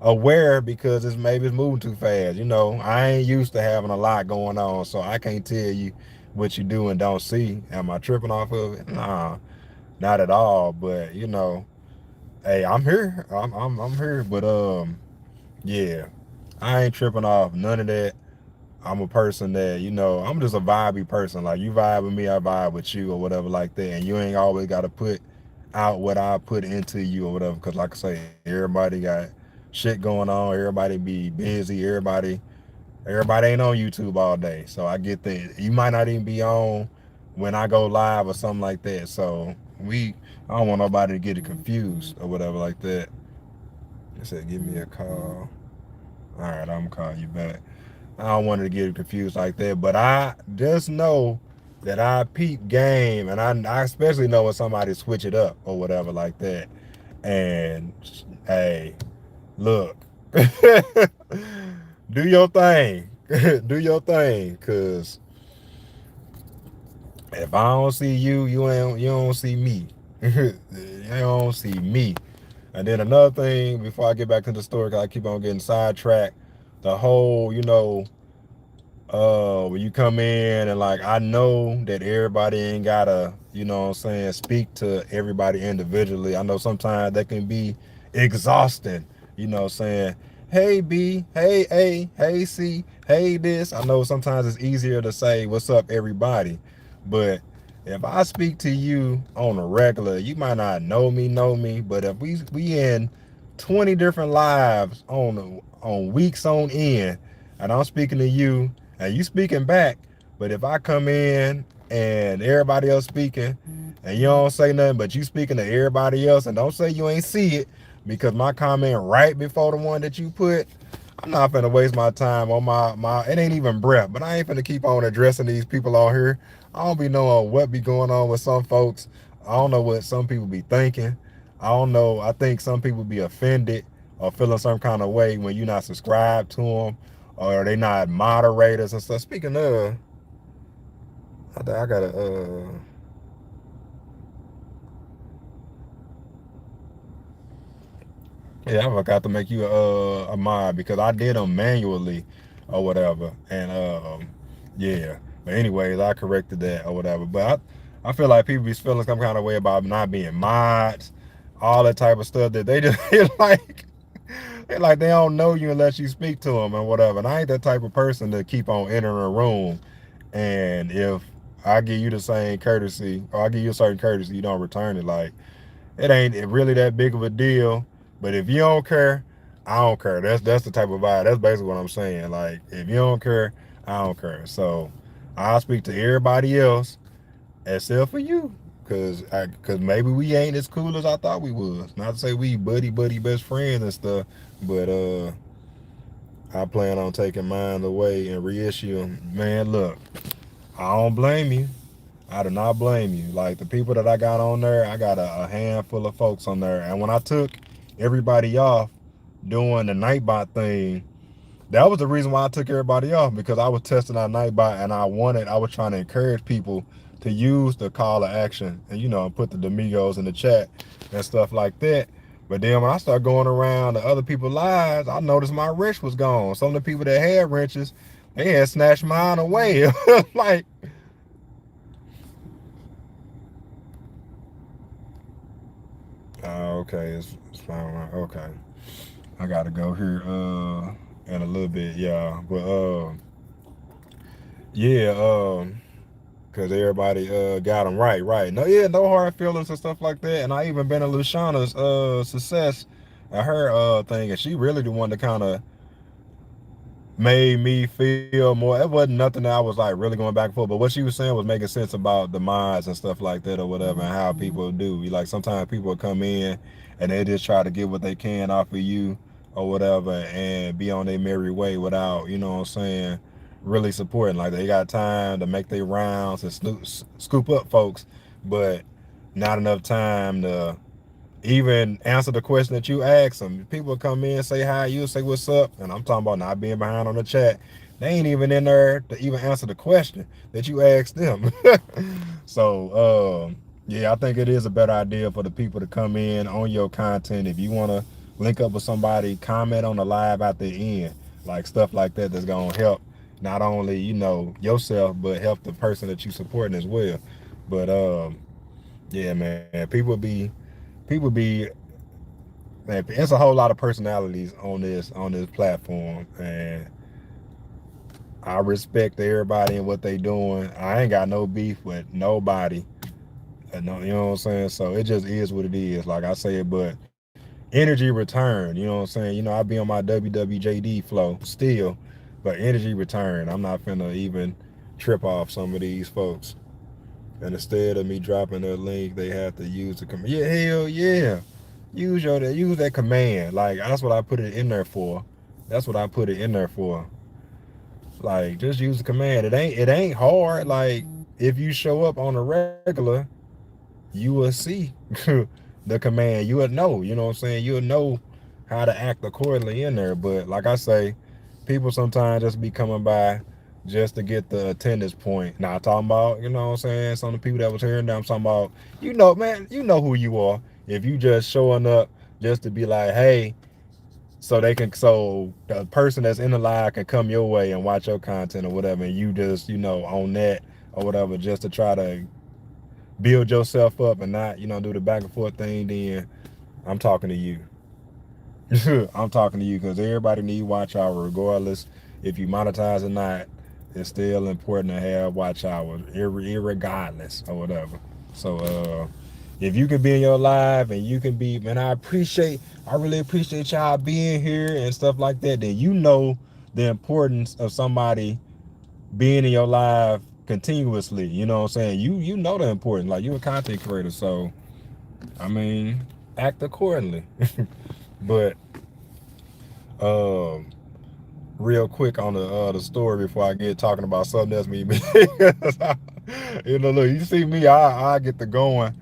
aware because maybe it's moving too fast. You know, I ain't used to having a lot going on, so I can't tell you what you do and don't see. Am I tripping off of it? Nah, not at all. But you know, hey, I'm here. I'm here. But yeah, I ain't tripping off none of that. I'm a person that, you know, I'm just a vibey person. Like, you vibe with me, I vibe with you or whatever like that. And you ain't always got to put out what I put into you or whatever. Because like I say, everybody got shit going on. Everybody be busy. Everybody ain't on YouTube all day. So I get that. You might not even be on when I go live or something like that. So I don't want nobody to get it confused or whatever like that. They said, give me a call. All right, I'm going to call you back. I don't want to get confused like that, but I just know that I peep game, and I especially know when somebody switch it up or whatever like that. And hey, look, do your thing, do your thing, cause if I don't see you, you don't see me. You don't see me. And then another thing, before I get back to the story, cause I keep on getting sidetracked. The whole, you know, when you come in and like, I know that everybody ain't gotta, you know what I'm saying, speak to everybody individually. I know sometimes that can be exhausting, you know what I'm saying. Hey B, hey A, hey C, hey this. I know sometimes it's easier to say what's up everybody, but if I speak to you on a regular, you might not know me, but if we in 20 different lives on weeks on end, and I'm speaking to you and you speaking back, but if I come in and everybody else speaking and you don't say nothing, but you speaking to everybody else, and don't say you ain't see it because my comment right before the one that you put, I'm not finna waste my time on my it ain't even breath, but I ain't finna keep on addressing these people out here. I don't be knowing what be going on with some folks. I don't know what some people be thinking. I don't know. I think some people be offended or feeling some kind of way when you're not subscribed to them or they not moderators and stuff. Speaking of, I gotta yeah, I forgot to make you a mod because I did them manually or whatever. And yeah. But anyways, I corrected that or whatever. But I feel like people be feeling some kind of way about not being mods, all that type of stuff that they just feel like they don't know you unless you speak to them and whatever. And I ain't that type of person to keep on entering a room. And if I give you the same courtesy or I give you a certain courtesy, you don't return it. Like, it ain't really that big of a deal. But if you don't care, I don't care. That's the type of vibe. That's basically what I'm saying. Like, if you don't care, I don't care. So I'll speak to everybody else except for you. Cause maybe we ain't as cool as I thought we was. Not to say we buddy best friends and stuff, but I plan on taking mine away and reissue them. Man, look, I don't blame you. I do not blame you. Like, the people that I got on there, I got a handful of folks on there. And when I took everybody off doing the Nightbot thing, that was the reason why I took everybody off, because I was testing out Nightbot and I was trying to encourage people to use the call to action and, you know, put the Domingos in the chat and stuff like that. But then when I started going around to other people's lives, I noticed my wrench was gone. Some of the people that had wrenches, they had snatched mine away. Like, okay, it's fine. Okay, I gotta go here in a little bit, y'all. But yeah, cause everybody got them right. No, yeah, no hard feelings and stuff like that. And I even been to Luciana's success at her thing, and she really the one that kind of made me feel more. It wasn't nothing that I was like really going back and forth, but what she was saying was making sense about the mods and stuff like that or whatever, and how people do. Like, sometimes people come in and they just try to get what they can off of you or whatever and be on their merry way without, you know what I'm saying, really supporting. Like, they got time to make their rounds and scoop up folks, but not enough time to even answer the question that you ask them. People come in, say hi, you say what's up, and I'm talking about not being behind on the chat. They ain't even in there to even answer the question that you asked them. So, yeah, I think it is a better idea for the people to come in on your content. If you want to link up with somebody, comment on the live at the end, like stuff like that that's gonna help not only yourself, but help the person that you supporting as well. But yeah, man, people be man, it's a whole lot of personalities on this platform, and I respect everybody and what they doing. I ain't got no beef with nobody. No, you know what I'm saying? So it just is what it is. Like I said, but energy return. You know what I'm saying? I be on my WWJD flow still, but energy return. I'm not finna even trip off some of these folks. And instead of me dropping their link, they have to use the command. Yeah, hell yeah. Use that command. Like that's what I put it in there for. That's what I put it in there for. Like just use the command. It ain't hard. Like if you show up on a regular, you will see the command. You will know. You know what I'm saying? You'll know how to act accordingly in there. But like I say, people sometimes just be coming by just to get the attendance point. Not talking about, you know what I'm saying, some of the people that was hearing them, I'm talking about, man, you know who you are. If you just showing up just to be like, hey, so the person that's in the live can come your way and watch your content or whatever, and you just, on that or whatever, just to try to build yourself up and not, do the back and forth thing, then I'm talking to you. I'm talking to you because everybody need watch hour regardless if you monetize or not. It's still important to have watch hours, irregardless or whatever. So if you can be in your live and you can be, man, I really appreciate y'all being here and stuff like that, then you know the importance of somebody being in your live continuously. You know what I'm saying? You know the importance. Like you're a content creator, so I mean, act accordingly. But um real quick on the story before I get talking about something else. Look, you see me, I get to going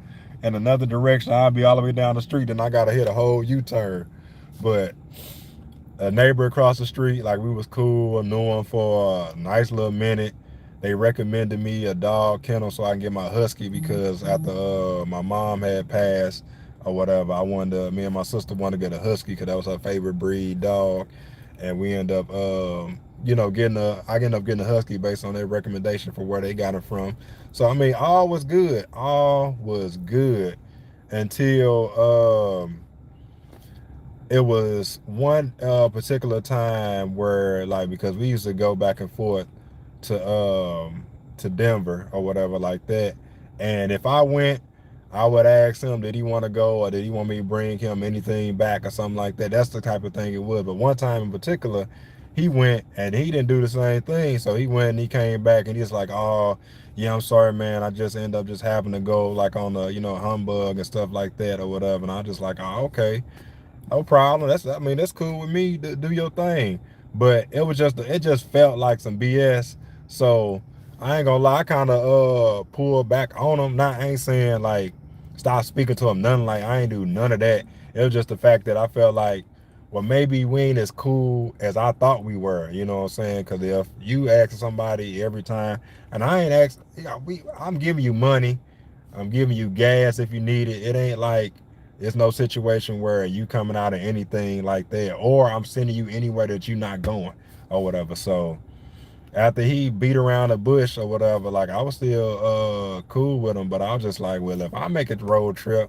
in another direction. I'll be all the way down the street, and I gotta hit a whole U-turn. But a neighbor across the street, like we was cool, I knew him for a nice little minute. They recommended me a dog kennel so I can get my husky because after my mom had passed or whatever, me and my sister wanted to get a husky because that was her favorite breed dog, and we end up I ended up getting a husky based on their recommendation for where they got it from. So I mean, all was good until it was one particular time where, like, because we used to go back and forth to Denver or whatever like that, and if I went, I would ask him, did he want to go or did he want me to bring him anything back or something like that. That's the type of thing it was. But one time in particular, he went and he didn't do the same thing. So he went and he came back and he's like, oh yeah, I'm sorry, man, I just end up just having to go like on the humbug and stuff like that or whatever. And I just like, oh, okay, no problem. That's cool with me. Do your thing. But it just felt like some BS. So I ain't gonna lie, I kind of pulled back on him. I ain't saying like stop speaking to him, nothing. Like I ain't do none of that. It was just the fact that I felt like, well, maybe we ain't as cool as I thought we were. You know what I'm saying? Because if you ask somebody every time, and I ain't asked, I'm giving you money, I'm giving you gas if you need it. It ain't like it's no situation where you coming out of anything like that, or I'm sending you anywhere that you're not going or whatever. So after he beat around the bush or whatever, like I was still cool with him, but I was just like, well, if I make a road trip,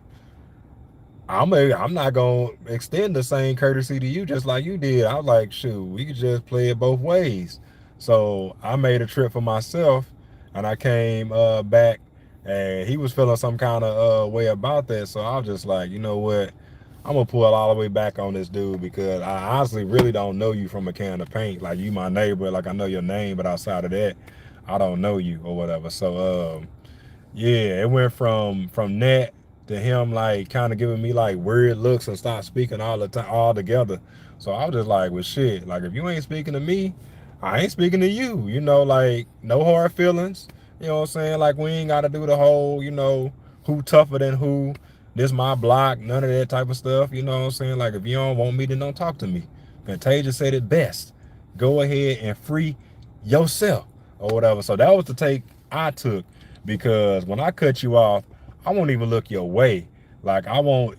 I'm not gonna extend the same courtesy to you just like you did. I was like, shoot, we could just play it both ways. So I made a trip for myself, and I came back, and he was feeling some kind of way about that. So I was just like, you know what? I'm gonna pull all the way back on this dude because I honestly really don't know you from a can of paint. Like you my neighbor, like I know your name, but outside of that, I don't know you or whatever. So yeah, it went from that to him like kind of giving me like weird looks and stop speaking all the time all together. So I was just like, well shit, like if you ain't speaking to me, I ain't speaking to you. Like no hard feelings. You know what I'm saying? Like we ain't gotta do the whole, who tougher than who. This my block, none of that type of stuff. You know what I'm saying? Like, if you don't want me, then don't talk to me. Contagious said it best. Go ahead and free yourself or whatever. So that was the take I took, because when I cut you off, I won't even look your way. Like, I don't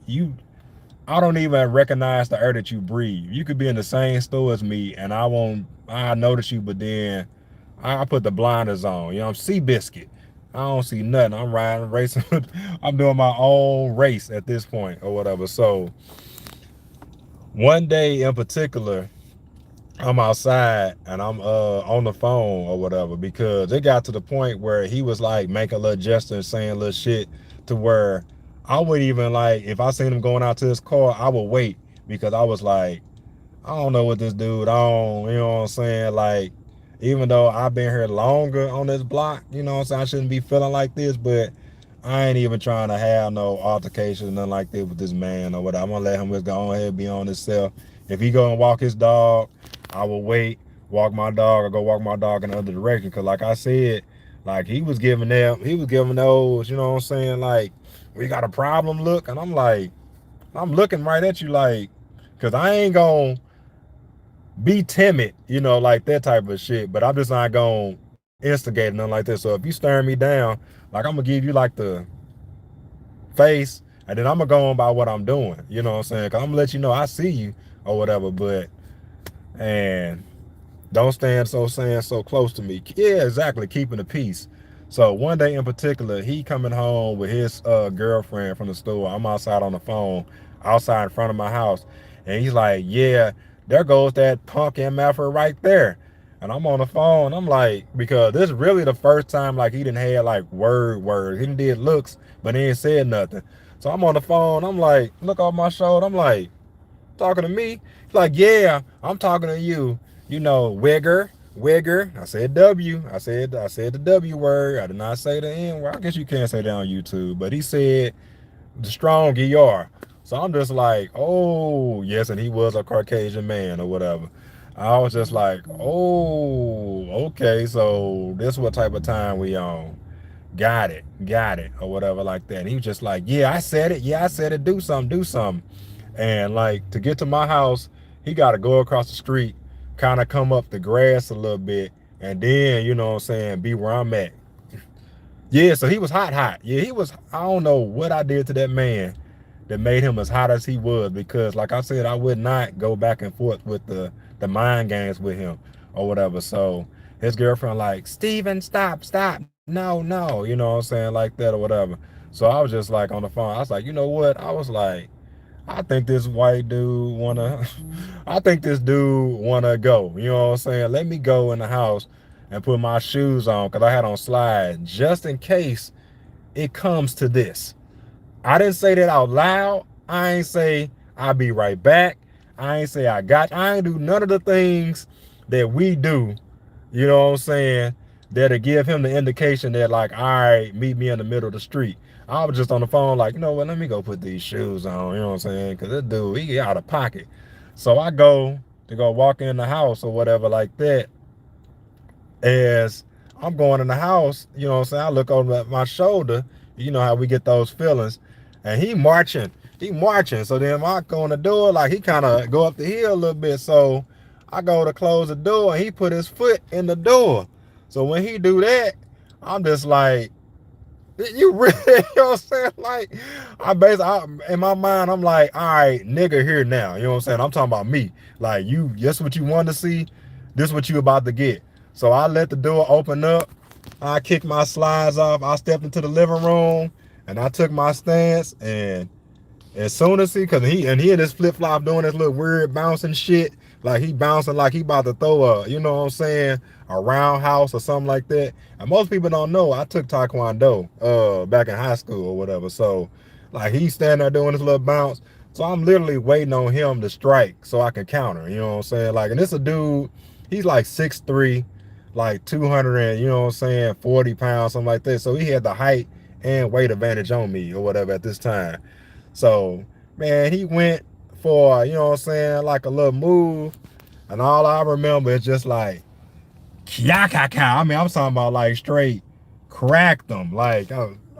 even recognize the air that you breathe. You could be in the same store as me and I notice you, but then I put the blinders on. You know, I'm Seabiscuit. I don't see nothing. I'm riding, racing. I'm doing my own race at this point or whatever. So one day in particular, I'm outside and I'm on the phone or whatever, because it got to the point where he was like making a little gesture and saying little shit to where I would even, like, if I seen him going out to his car, I would wait, because I was like, I don't know what this dude on, you know what I'm saying? Like, even though I've been here longer on this block, you know what I'm saying, I shouldn't be feeling like this, but I ain't even trying to have no altercation or nothing like this with this man or whatever. I'm gonna let him just go ahead and be on himself. If he go and walk his dog, I will wait, walk my dog, or go walk my dog in the other direction. Cause like I said, like he was giving those, you know what I'm saying, like, we got a problem look. And I'm like, I'm looking right at you, like, cause I ain't gonna be timid, you know, like that type of shit. But I'm just not gonna instigate nothing like this. So if you staring me down, like, I'm gonna give you like the face, and then I'm gonna go on by what I'm doing. You know what I'm saying? Cause I'm gonna let you know I see you or whatever. But and don't stand so close to me. Yeah, exactly. Keeping the peace. So one day in particular, he coming home with his girlfriend from the store. I'm outside on the phone, outside in front of my house, and he's like, "Yeah, there goes that punk MFer right there." And I'm on the phone. I'm like, because this is really the first time like he didn't have like words. He didn't did looks, but he ain't said nothing. So I'm on the phone. I'm like, look off my shoulder. I'm like, talking to me? He's like, yeah, I'm talking to you. You know, wigger. I said W. I said the W word. I did not say the N word. I guess you can't say that on YouTube. But he said the strong ER. So I'm just like, oh, yes, and he was a Caucasian man or whatever. I was just like, oh, okay, so this what type of time we on. Got it, or whatever like that. And he was just like, yeah, I said it, do something. And like, to get to my house, he got to go across the street, kind of come up the grass a little bit, and then, you know what I'm saying, be where I'm at. Yeah, so he was hot. Yeah, he was, I don't know what I did to that man that made him as hot as he was, because like I said, I would not go back and forth with the mind games with him or whatever. So his girlfriend like, Steven, stop, no, you know what I'm saying, like that or whatever. So I was just like on the phone, I was like, you know what, I was like, I think this white dude wanna I think this dude wanna go, you know what I'm saying, let me go in the house and put my shoes on, because I had on slides, just in case it comes to this. I didn't say that out loud. I ain't say I'll be right back. I ain't say I ain't do none of the things that we do, you know what I'm saying, that'll give him the indication that like, all right, meet me in the middle of the street. I was just on the phone like, you know what, let me go put these shoes on, you know what I'm saying, because this dude, he out of pocket. So I go to go walk in the house or whatever like that. As I'm going in the house, you know what I'm saying, I look over my shoulder, you know how we get those feelings, and he marching. So then I go in the door, like he kind of go up the hill a little bit. So I go to close the door, and he put his foot in the door. So when he do that, I'm just like, you really, you know what I'm saying? Like, in my mind, I'm like, all right, nigga, here now. You know what I'm saying? I'm talking about me. Like, you, that's what you want to see. This what you about to get. So I let the door open up. I kicked my slides off. I stepped into the living room, and I took my stance. And as soon as because he in his flip flop doing this little weird bouncing shit, like he bouncing like he about to throw a, you know what I'm saying, a roundhouse or something like that. And most people don't know I took Taekwondo back in high school or whatever. So like he's standing there doing this little bounce. So I'm literally waiting on him to strike so I can counter. You know what I'm saying? Like, and this a dude, he's like 6'3", like 200 and, you know what I'm saying, 40 pounds, something like that. So he had the height and weight advantage on me or whatever at this time. So, man, he went for, you know what I'm saying, like a little move. And all I remember is just like, I mean, I'm talking about like straight cracked him. Like,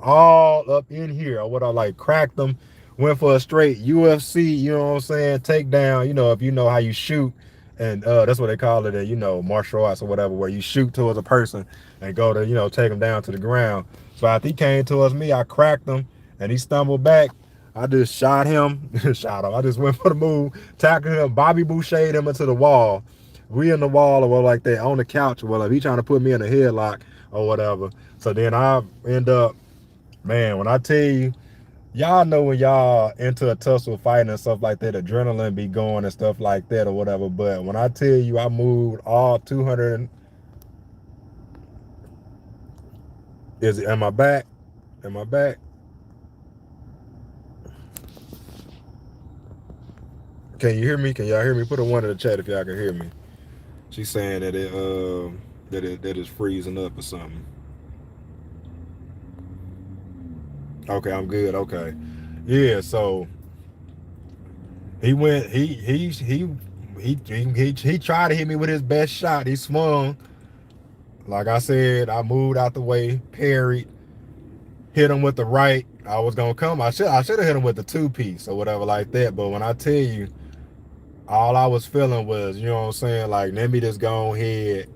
all up in here. Or what I like cracked them, went for a straight UFC, you know what I'm saying, takedown, you know, if you know how you shoot, and that's what they call it, you know, martial arts or whatever, where you shoot towards a person and go to, you know, take them down to the ground. So after he came towards me, I cracked him and he stumbled back. I just shot him, shot him. I just went for the move, tackled him, Bobby Boucher'd him into the wall. We in the wall or whatever like that, on the couch or whatever. He trying to put me in a headlock or whatever. So then I end up, man, when I tell you, y'all know when y'all into a tussle fighting and stuff like that, adrenaline be going and stuff like that or whatever. But when I tell you I moved all 200, am I back? Am I back? Can you hear me? Can y'all hear me? Put a 1 in the chat if y'all can hear me. She's saying that that it's freezing up or something. Okay, I'm good. Okay. Yeah, so he went he tried to hit me with his best shot. He swung. Like I said, I moved out the way, parried, hit him with the right. I was gonna come. I should have hit him with the 2-piece or whatever like that. But when I tell you, all I was feeling was, you know what I'm saying, like, let me just go ahead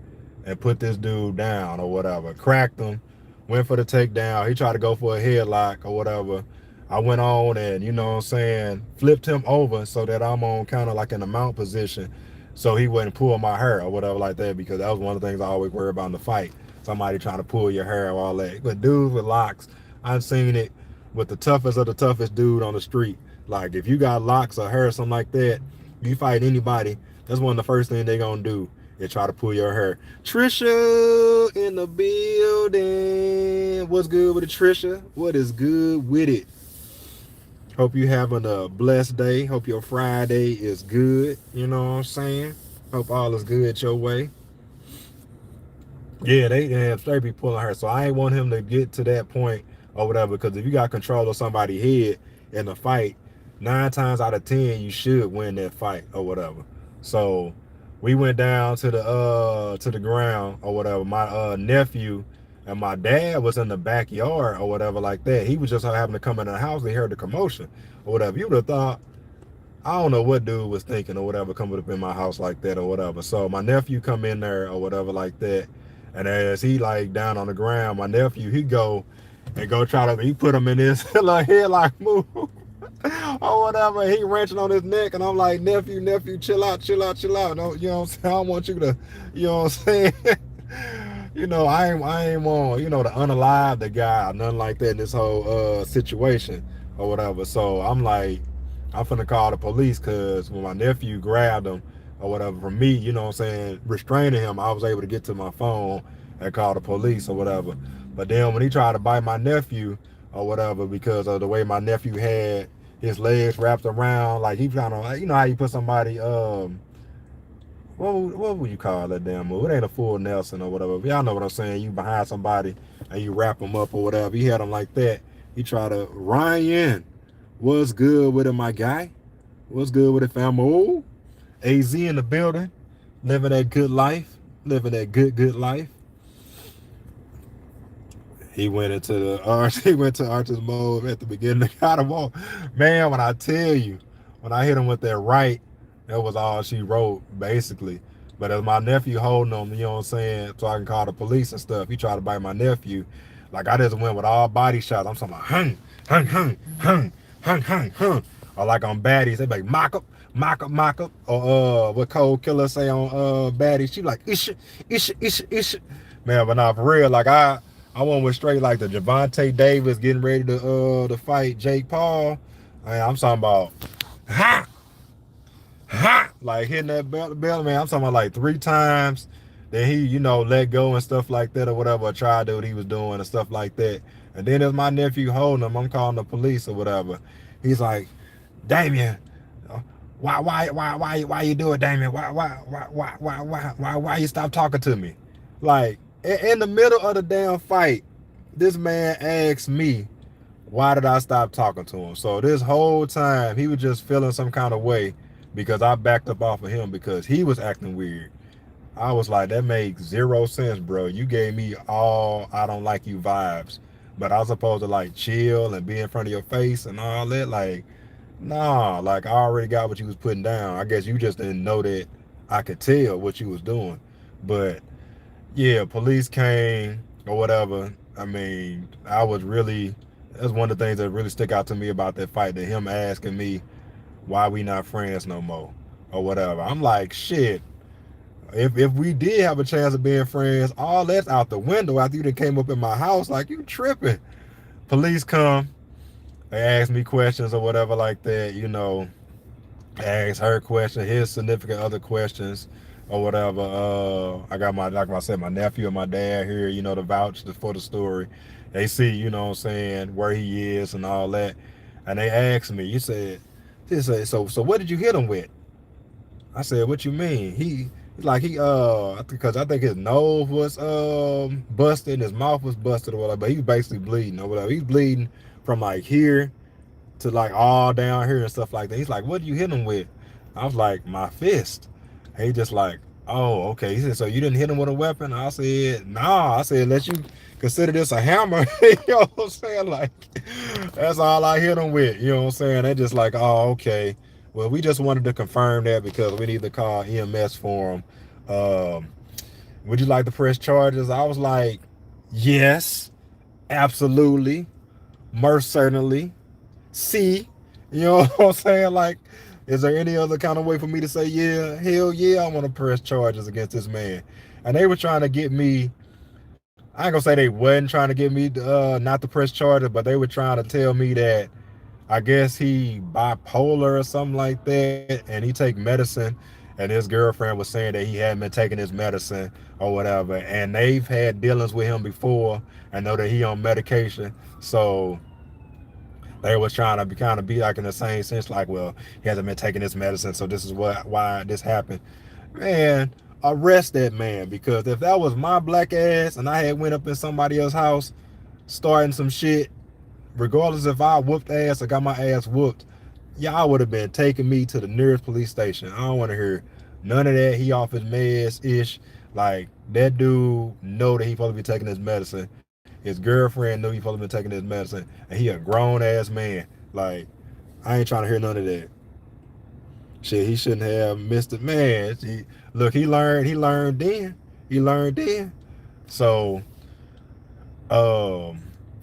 and put this dude down or whatever. Cracked him, went for the takedown. He tried to go for a headlock or whatever. I went on and, you know what I'm saying, flipped him over so that I'm on kind of like in a mount position so he wouldn't pull my hair or whatever like that, because that was one of the things I always worry about in the fight. Somebody trying to pull your hair or all that. But dudes with locks, I've seen it with the toughest of the toughest dude on the street. Like, if you got locks or hair or something like that, you fight anybody, that's one of the first things they gonna do is try to pull your hair. Trisha in the building. What's good with it, Trisha? What is good with it? Hope you having a blessed day. Hope your Friday is good. You know what I'm saying? Hope all is good your way. Yeah, they be pulling her. So I ain't want him to get to that point or whatever, because if you got control of somebody's head in the fight, 9 times out of 10 you should win that fight or whatever. So we went down to the ground or whatever. My nephew and my dad was in the backyard or whatever like that. He was just having to come in the house. They heard the commotion or whatever. You would have thought, I don't know what dude was thinking or whatever, coming up in my house like that or whatever. So my nephew come in there or whatever like that, and as he like down on the ground, my nephew, he put him in this like headlock move or whatever. He wrenching on his neck, and I'm like, nephew, chill out. No, you know what I'm saying? I don't want you to, you know what I'm saying? You know, I ain't on, you know, to unalive the guy or nothing like that in this whole situation or whatever. So I'm like, I'm finna call the police, because when my nephew grabbed him or whatever from me, you know what I'm saying, restraining him, I was able to get to my phone and call the police or whatever. But then when he tried to bite my nephew or whatever, because of the way my nephew had his legs wrapped around, like he trying to, you know how you put somebody, what would you call that damn move? It ain't a full Nelson or whatever. Y'all know what I'm saying. You behind somebody and you wrap them up or whatever. He had him like that. He tried to, Ryan, what's good with it, my guy? What's good with it, fam? Oh, AZ in the building, living that good life, living that good life. He went into the arch. He went to artist mode at the beginning. Got him on. Man, when I tell you, when I hit him with that right, that was all she wrote, basically. But as my nephew holding him, you know what I'm saying, so I can call the police and stuff, he tried to bite my nephew. Like, I just went with all body shots. I'm talking about hung. Or like on baddies, they be like, mock up. Or what Cold Killer say on baddies, she like, isha. Man, but nah, for real, like I went with straight like the Javante Davis getting ready to fight Jake Paul. I'm talking about like hitting that belt, man. I'm talking about like 3 times. Then he, you know, let go and stuff like that or whatever, or tried to do what he was doing and stuff like that. And then there's my nephew holding him. I'm calling the police or whatever. He's like, Damien, why you do it, Damien? Why you stop talking to me? Like, in the middle of the damn fight, this man asked me, why did I stop talking to him? So this whole time, he was just feeling some kind of way because I backed up off of him because he was acting weird. I was like, that makes 0 sense, bro. You gave me all I don't like you vibes but I was supposed to like chill and be in front of your face and all that. Like, nah, like I already got what you was putting down. I guess you just didn't know that I could tell what you was doing. But yeah, police came or whatever. I mean, I was really, that's one of the things that really stick out to me about that fight, that him asking me why we not friends no more or whatever. I'm like, shit, if we did have a chance of being friends, all that's out the window after you done came up in my house. Like, you tripping. Police come, they ask me questions or whatever like that, you know, ask her question, his significant other questions or whatever. I got my, like I said, my nephew and my dad here, you know, to vouch for the story. They see, you know what I'm saying, where he is and all that. And they asked me, he said, so what did you hit him with? I said, what you mean? He like because I think his nose was busted and his mouth was busted or whatever, but he was basically bleeding or whatever. He's bleeding from like here to like all down here and stuff like that. He's like, what did you hit him with? I was like, my fist. And he just like, oh, okay. He said, so you didn't hit him with a weapon? I said, nah. I said, unless you consider this a hammer. You know what I'm saying? Like, that's all I hit him with. You know what I'm saying? They just like, oh, okay. Well, we just wanted to confirm that because we need to call EMS for him. Would you like to press charges? I was like, yes, absolutely, most certainly. See, you know what I'm saying? Like, is there any other kind of way for me to say, yeah, hell yeah, I want to press charges against this man? And they were trying to get me, I ain't gonna say they wasn't trying to get me not to press charges, but they were trying to tell me that I guess he bipolar or something like that, and he take medicine, and his girlfriend was saying that he hadn't been taking his medicine or whatever, and they've had dealings with him before and know that he on medication. So they was trying to be like in the same sense, like, well, he hasn't been taking this medicine, so this is why this happened. Man, arrest that man, because if that was my black ass and I had went up in somebody else's house starting some shit, regardless if I whooped ass or got my ass whooped, y'all would have been taking me to the nearest police station. I don't want to hear none of that. He off his meds ish. Like, that dude know that he supposed to be taking his medicine. His girlfriend knew he supposed to be taking his medicine, and he a grown ass man. Like, I ain't trying to hear none of that shit. He shouldn't have missed it, man. Look, he learned then. So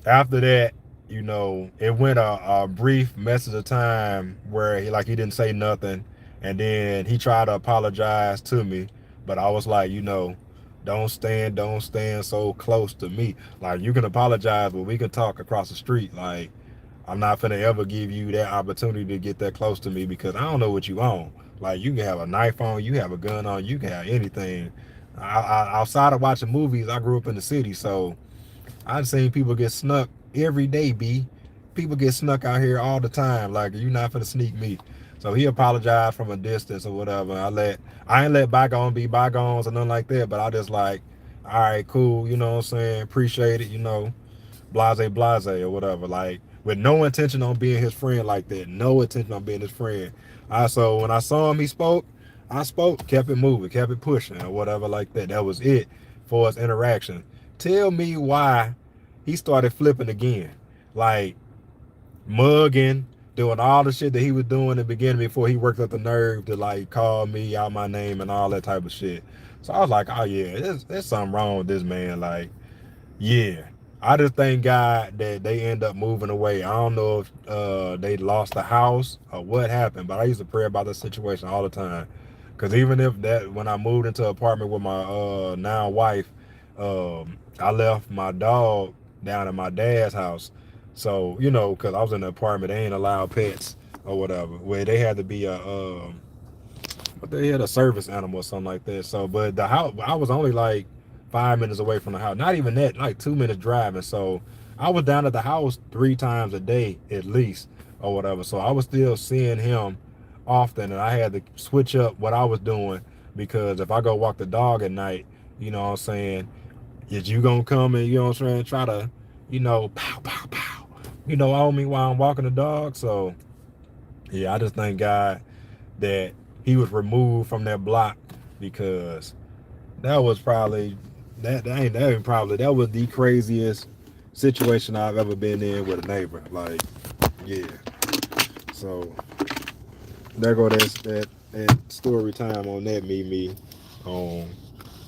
after that, you know, it went a brief message of time where he didn't say nothing, and then he tried to apologize to me, but I was like, you know, don't stand so close to me. Like, you can apologize, but we can talk across the street. Like, I'm not finna ever give you that opportunity to get that close to me because I don't know what you own. Like, you can have a knife on, you have a gun on, you can have anything. Outside of watching movies, I grew up in the city, so I've seen people get snuck every day, B. People get snuck out here all the time. Like, you're not finna sneak me. So he apologized from a distance or whatever. I ain't let bygones be bygones or nothing like that, but I just like, all right, cool, you know what I'm saying? Appreciate it, you know, blase or whatever. Like, with no intention on being his friend like that. No intention on being his friend. So when I saw him, I spoke, kept it moving, kept it pushing or whatever like that. That was it for his interaction. Tell me why he started flipping again. Like, mugging, doing all the shit that he was doing in the beginning before he worked up the nerve to like call me out my name and all that type of shit. So I was like, oh yeah, there's something wrong with this man. Like, yeah. I just thank God that they end up moving away. I don't know if they lost the house or what happened, but I used to pray about this situation all the time. Because even if that, when I moved into an apartment with my now wife, I left my dog down at my dad's house. So, you know, because I was in the apartment, they ain't allowed pets or whatever. Where they had to be but they had a service animal or something like that. So, but the house, I was only like 5 minutes away from the house. Not even that, like 2 minutes driving. So I was down at the house 3 times a day at least or whatever. So I was still seeing him often, and I had to switch up what I was doing because if I go walk the dog at night, you know what I'm saying, is you gonna come and, you know what I'm saying, try to, you know, pow, pow, pow, you know, on me while I'm walking the dog. So yeah, I just thank God that he was removed from that block because that was probably that was the craziest situation I've ever been in with a neighbor. Like, yeah. So there go that story time on that me on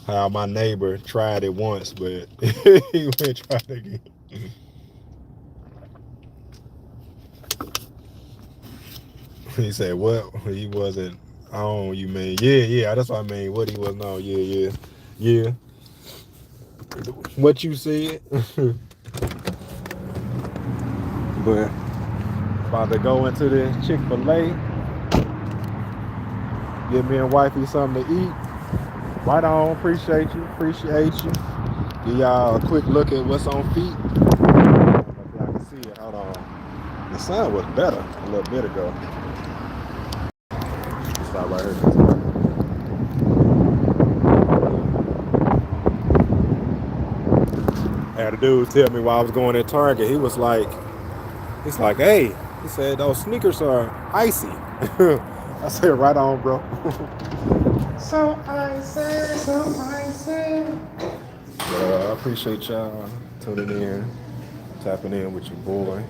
how my neighbor tried it once, but he went try it again. He said, "What? He wasn't on? You mean? Yeah. That's what I mean. What he wasn't on? Yeah. What you said." But about to go into the Chick-fil-A, give me and wifey something to eat. Right on. Appreciate you. Give y'all a quick look at what's on feet. I don't know if y'all can see it. Hold on. The sun was better a little bit ago. Stop right here. Had a dude tell me while I was going at Target, he's like, hey, he said those sneakers are icy. I said, right on, bro. So icy. I appreciate y'all tuning in, tapping in with your boy.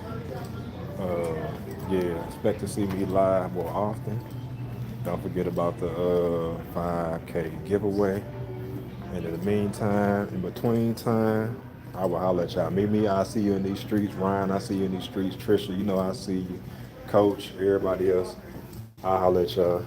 Yeah, expect to see me live more often. Don't forget about the 5K giveaway. And in the meantime, in between time, I will holler at y'all. Meet I see you in these streets. Ryan, I see you in these streets. Trisha, you know I see you. Coach, everybody else, I'll holler at y'all.